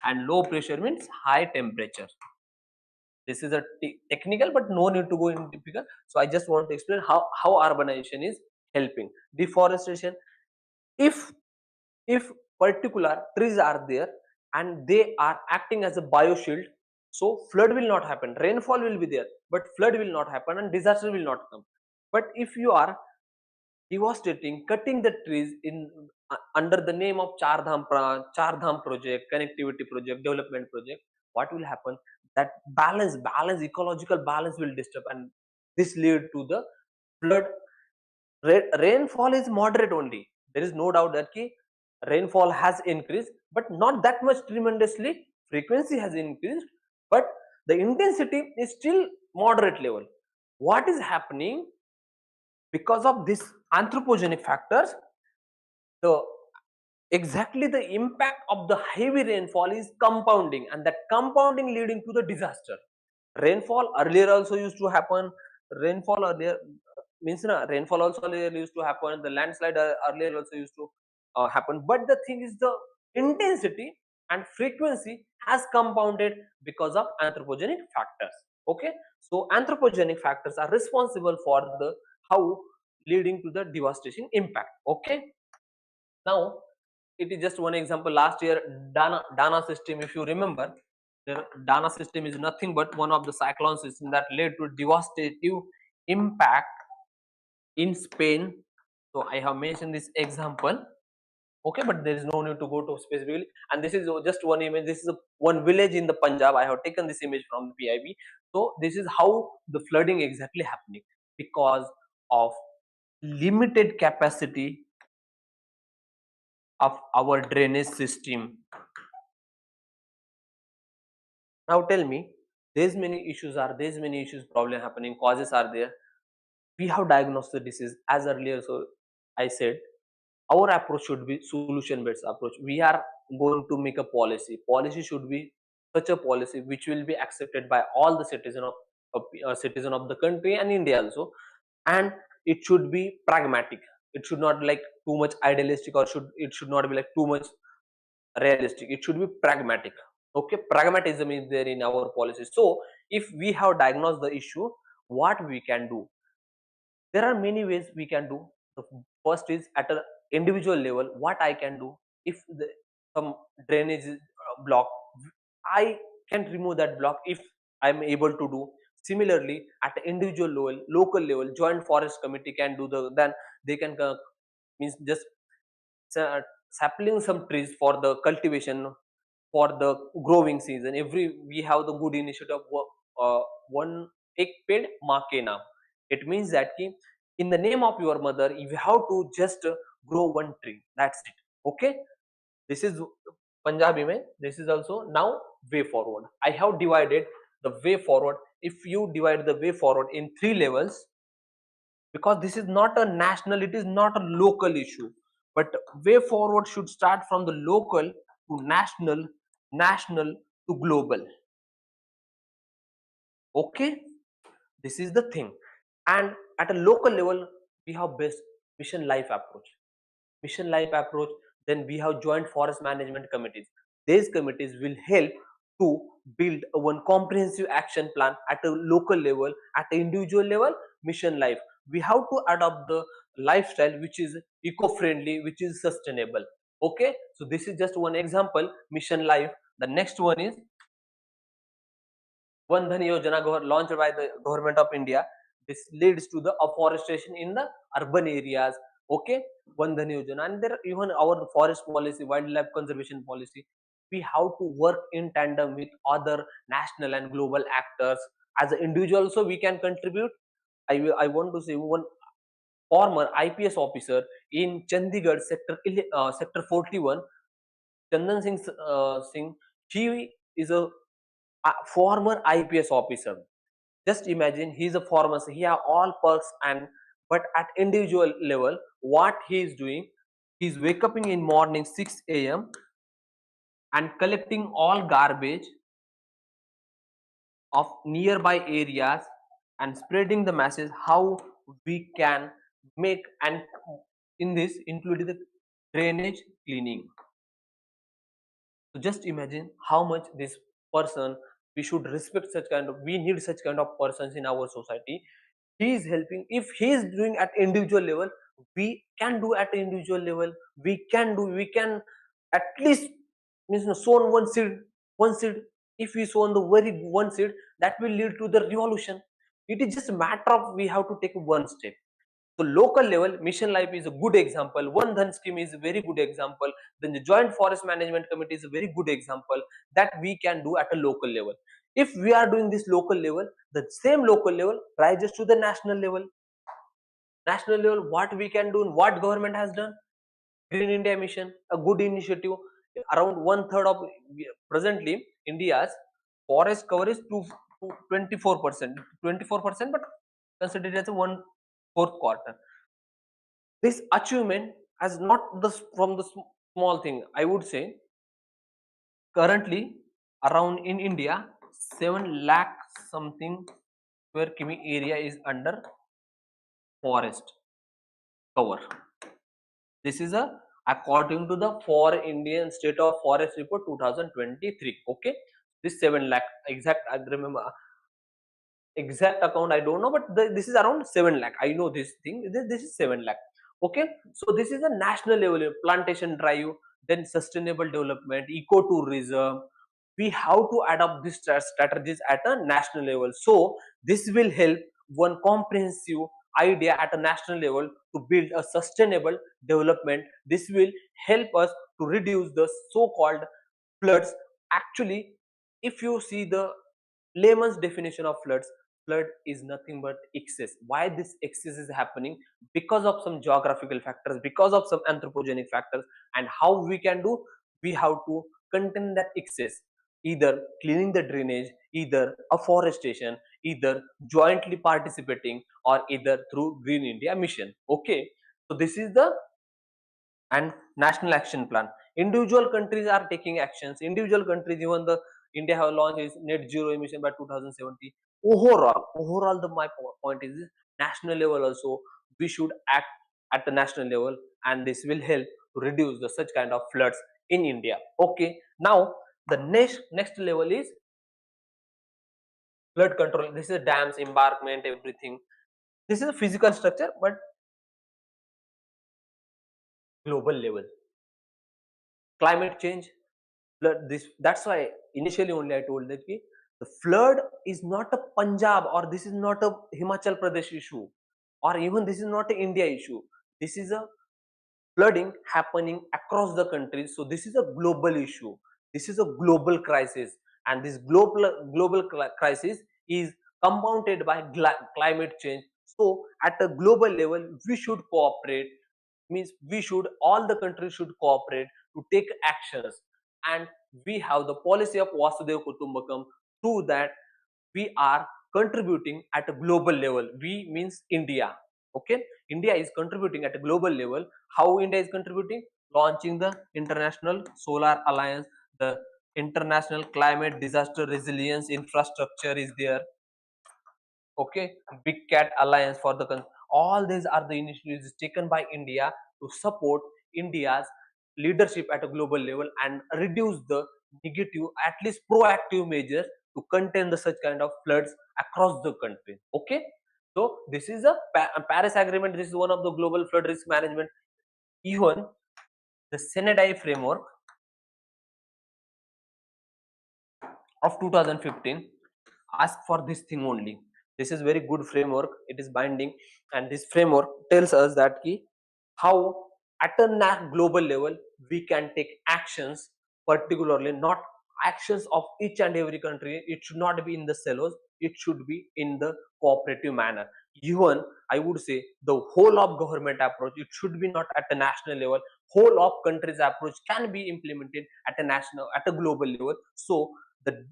and low pressure means high temperature. This is a technical, but no need to go in typical. So I just want to explain how urbanization is helping. Deforestation, if particular trees are there and they are acting as a bioshield, so flood will not happen, rainfall will be there, but flood will not happen and disaster will not come. But if you are devastating, cutting the trees in under the name of Char Dham project, connectivity project, development project, what will happen? That ecological balance will disturb, and this lead to the flood. Rainfall is moderate only. There is no doubt that rainfall has increased, but not that much tremendously. Frequency has increased, but the intensity is still moderate level. What is happening? Because of this anthropogenic factors, the exactly the impact of the heavy rainfall is compounding, and that compounding leading to the disaster. Rainfall earlier also used to happen. Rainfall earlier means rainfall also earlier used to happen. The landslide earlier also used to happen. But the thing is, the intensity and frequency has compounded because of anthropogenic factors. Okay, so anthropogenic factors are responsible for the how leading to the devastation impact. Okay, now it is just one example. Last year, Dana system, if you remember, the Dana system is nothing but one of the cyclone system that led to devastative impact in Spain. So I have mentioned this example. Okay, but there is no need to go to specifically. And this is just one image. This is one village in the Punjab. I have taken this image from the PIB. So this is how the flooding exactly happening because of limited capacity of our drainage system. Now tell me, there's many issues problem happening, causes are there. We have diagnosed the disease as earlier. So I said our approach should be solution based approach. We are going to make a policy. Policy should be such a policy which will be accepted by all the citizen of the country and India also, and it should be pragmatic. It should not like too much idealistic, or it should not be like too much realistic. It should be pragmatic. Okay, pragmatism is there in our policy. So if we have diagnosed the issue, what we can do, there are many ways we can do. The first is at an individual level, what I can do. If some drainage is blocked, I can remove that block if I'm able to do. Similarly, at the individual level, local level, joint forest committee can do then they can means just sapling some trees for the cultivation for the growing season. We have the good initiative of one ek ped maa ke naam. It means that in the name of your mother, you have to just grow one tree. That's it. Okay, this is Punjabi mein. This is also now way forward. I have divided the way forward. If you divide the way forward in 3 levels, because this is not a national, it is not a local issue, but way forward should start from the local to national, national to global. Okay, this is the thing. And at a local level, we have best mission life approach. Then we have joint forest management committees. These committees will help to build one comprehensive action plan at a local level, at an individual level. Mission life, we have to adopt the lifestyle which is eco-friendly, which is sustainable. Okay, so this is just one example, mission life. The next one is One Dhan Yojana launched by the government of India. This leads to the afforestation in the urban areas. Okay, One Dhan Yojana, and there even our forest policy, wildlife conservation policy. We have to work in tandem with other national and global actors. As an individual, so we can contribute. I want to say one former IPS officer in Chandigarh sector 41, Chandan Singh. He is a former IPS officer. Just imagine, he's a pharmacist, he have all perks, and but at individual level, what he is doing, he's wake up in morning 6 a.m. and collecting all garbage of nearby areas and spreading the message how we can make, and in this including the drainage cleaning. So just imagine how much this person, we should respect such kind of, we need such kind of persons in our society. He is helping. If he is doing at individual level, we can do at individual level. We can at least means sow one seed, one seed. If we sow on the very one seed, that will lead to the revolution. It is just a matter of we have to take one step. So local level, Mission Life is a good example. One Dhan scheme is a very good example. Then the Joint Forest Management Committee is a very good example that we can do at a local level. If we are doing this local level, the same local level rises to the national level. National level, what we can do, what government has done, Green India Mission, a good initiative. Around one third of presently India's forest cover is to 24%, 24%, but consider it as a one fourth quarter. This achievement has not the from the small thing. I would say currently around in India 7 lakh something square kilometer area is under forest cover. This is a according to the for Indian State of Forest Report 2023. Okay, this 7 lakh exact. I remember exact account I don't know, but this is around 7 lakh. I know this thing. This is 7 lakh. Okay, so this is a national level plantation drive, then sustainable development, eco tourism. We have to adopt these strategies at a national level. So this will help one comprehensive idea at a national level to build a sustainable development. This will help us to reduce the so-called floods. Actually, if you see the layman's definition of floods, flood is nothing but excess. Why this excess is happening? Because of some geographical factors, because of some anthropogenic factors. And how we can do, we have to contain that excess, either cleaning the drainage, either afforestation, either jointly participating, or either through Green India Mission. Okay, so this is the and national action plan. Individual countries are taking actions. Individual countries, even the India have launched its net zero emission by 2070. Overall, the my point is this, national level also we should act at the national level, and this will help to reduce the such kind of floods in India. Okay, now the next level is flood control. This is dams, embankment, everything. This is a physical structure, but global level. Climate change, flood, this, that's why initially only I told that the flood is not a Punjab or this is not a Himachal Pradesh issue, or even this is not an India issue. This is a flooding happening across the country. So this is a global issue. This is a global crisis, and this global crisis is compounded by climate change. So at a global level, we should cooperate. Means we should, all the countries should cooperate to take actions, and we have the policy of Vasudhaiva Kutumbakam. Through that, we are contributing at a global level. We means India. Okay, India is contributing at a global level. How India is contributing? Launching the International Solar Alliance, the International Climate Disaster Resilience Infrastructure is there. Okay, Big Cat Alliance for the all these are the initiatives taken by India to support India's leadership at a global level and reduce the negative, at least proactive measures to contain the such kind of floods across the country. Okay, so this is a Paris Agreement. This is one of the global flood risk management. Even the Sendai framework of 2015 ask for this thing only. This is very good framework. It is binding, and this framework tells us that how at a global level we can take actions, particularly not actions of each and every country. It should not be in the silos. It should be in the cooperative manner. Even I would say the whole of government approach. It should be not at a national level. Whole of countries approach can be implemented at a national, at a global level. So the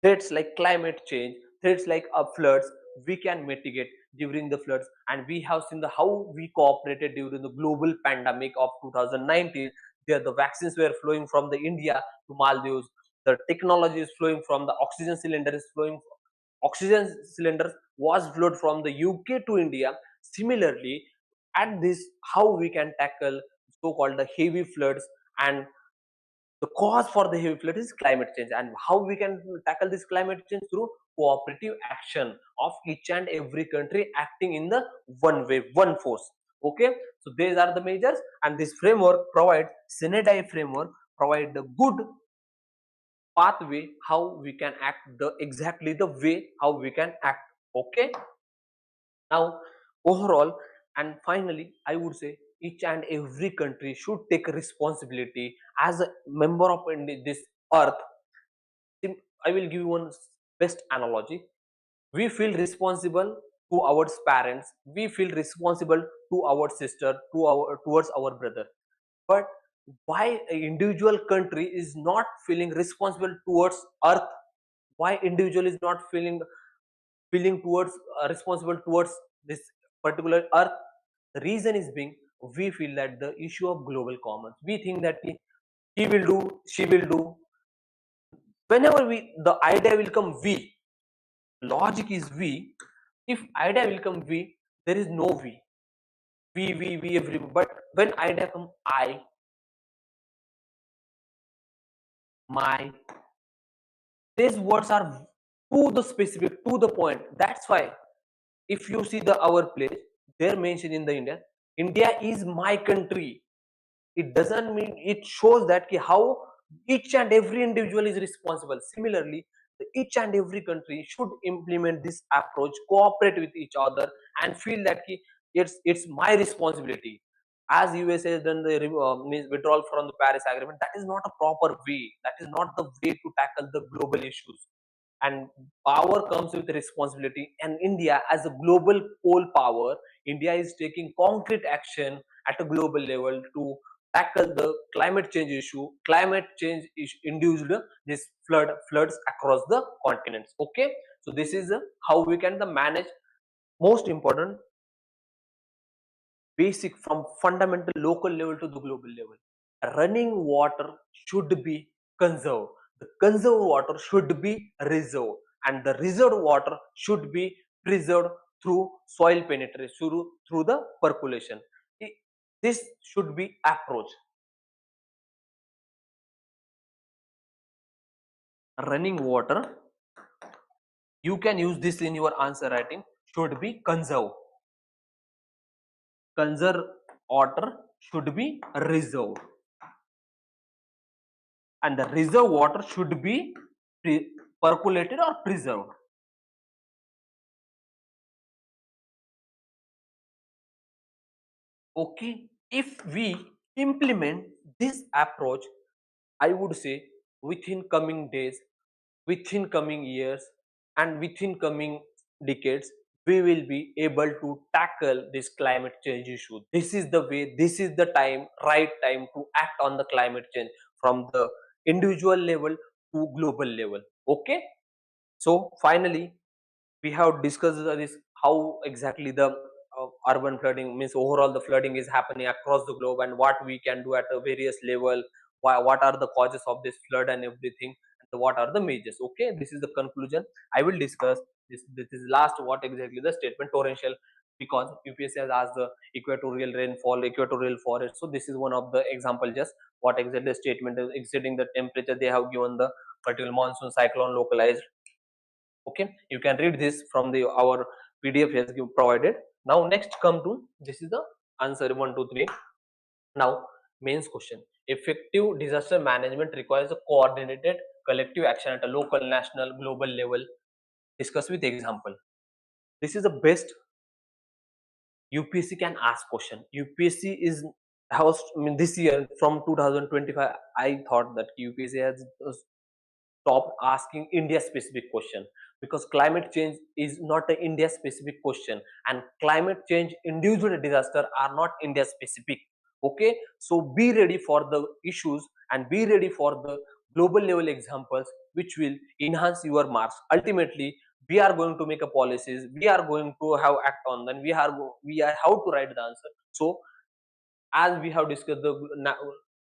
threats like climate change, threats like floods, we can mitigate during the floods. And we have seen the how we cooperated during the global pandemic of 2019. There the vaccines were flowing from the India to Maldives. The technology is flowing from the oxygen cylinder is flowing. Oxygen cylinder was flowed from the UK to India. Similarly, at this, how we can tackle so-called the heavy floods, and the cause for the heavy flood is climate change, and how we can tackle this climate change through cooperative action of each and every country acting in the one way, one force. Okay, so these are the measures, and this framework provides Senedai framework provide the good pathway how we can act, the exactly the way how we can act. Okay, now overall and finally I would say each and every country should take responsibility as a member of this earth. I will give you one best analogy. We feel responsible to our parents, we feel responsible to our sister, to our towards our brother, but why an individual country is not feeling responsible towards earth? Why individual is not feeling towards responsible towards this particular earth? The reason is being, we feel that the issue of global commons, we think that he will do, she will do. Whenever we, the idea will come we, logic is we. If idea will come we, there is no we everyone. But when idea come I, my, these words are to the specific, to the point. That's why if you see the our place, they're mentioned in the India is my country. It doesn't mean, it shows that how each and every individual is responsible. Similarly, each and every country should implement this approach, cooperate with each other, and feel that it's my responsibility. As USA has done the means withdrawal from the Paris Agreement, that is not a proper way. That is not the way to tackle the global issues. And power comes with responsibility. And India, as a global pole power, India is taking concrete action at a global level to tackle the climate change issue. Climate change is induced this floods across the continents. Okay, so this is how we can the manage. Most important, basic from fundamental local level to the global level. Running water should be conserved. The conserved water should be reserved, and the reserved water should be preserved through soil penetration, through the percolation. This should be approach. Running water, you can use this in your answer writing, should be conserved. Conserve water should be reserved, and the reserve water should be percolated or preserved. Okay, if we implement this approach, I would say within coming days, within coming years, and within coming decades, we will be able to tackle this climate change issue. This is the way, this is the time, right time to act on the climate change from the individual level to global level. Okay, so finally we have discussed this, how exactly the urban flooding means, overall the flooding is happening across the globe, and what we can do at a various level, what are the causes of this flood and everything, and what are the measures. Okay, this is the conclusion. I will discuss this is last, what exactly the statement torrential, because UPSC has asked the equatorial rainfall, equatorial forest. So this is one of the example, just what exactly the statement is exceeding the temperature. They have given the particular monsoon, cyclone, localized. Okay, you can read this from the our PDF has provided. Now next come to, this is the answer 1 2 3. Now mains question: effective disaster management requires a coordinated collective action at a local, national, global level. Discuss with example. This is the best UPSC can ask question. UPSC is house, I mean, this year from 2025 I thought that UPSC has stop asking India specific question, because climate change is not an India specific question, and climate change induced disaster are not India specific. Okay, so be ready for the issues and be ready for the global level examples which will enhance your marks. Ultimately, we are going to make a policies, we are going to have act on them, we are how to write the answer. So as we have discussed the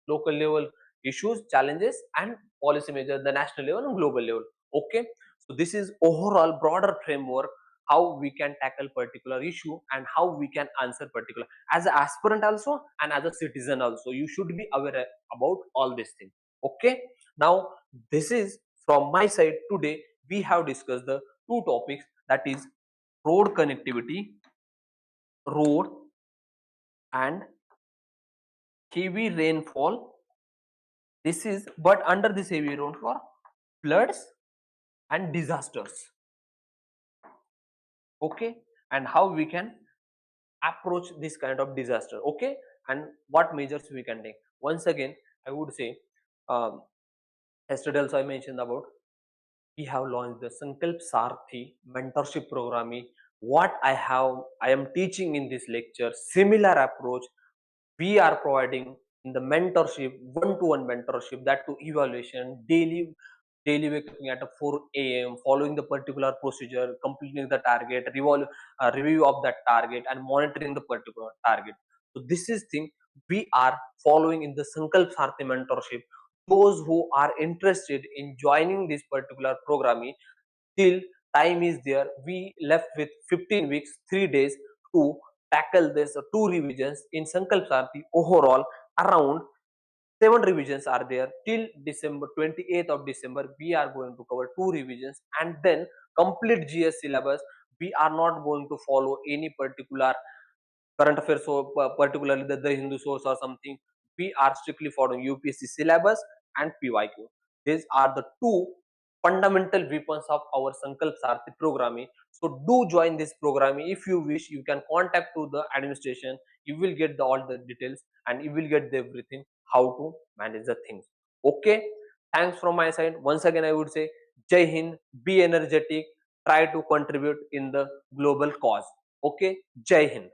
local level issues, challenges, and policy measures, the national level and global level. Okay, so this is overall broader framework how we can tackle particular issue and how we can answer particular as an aspirant also and as a citizen also. You should be aware about all these things. Okay, now this is from my side. Today we have discussed the two topics, that is road connectivity, road and heavy rainfall. This is, but under this heavy rainfall, floods and disasters. Okay, and how we can approach this kind of disaster. Okay, and what measures we can take. Once again I would say, um, yesterday also I mentioned about, we have launched the Sankalp Sarthi mentorship program. What I am teaching in this lecture, similar approach we are providing in the mentorship, one-to-one mentorship, that to evaluation, daily waking at 4 a.m., following the particular procedure, completing the target, review of that target, and monitoring the particular target. So this is thing we are following in the Sankalp Sarthi mentorship. Those who are interested in joining this particular program, till time is there, we left with 15 weeks, 3 days to tackle this two revisions in Sankalp Sarthi. Overall, around 7 revisions are there till December 28th of December. We are going to cover 2 revisions and then complete GS syllabus. We are not going to follow any particular current affairs, so particularly the Hindu source or something. We are strictly following UPSC syllabus and PYQ. These are the two fundamental weapons of our Sankalp Sarthi programming. So do join this programming. If you wish, you can contact to the administration. You will get all the details and you will get everything how to manage the things. Okay, thanks from my side. Once again I would say, Jai Hind, be energetic, try to contribute in the global cause. Okay, Jai Hind.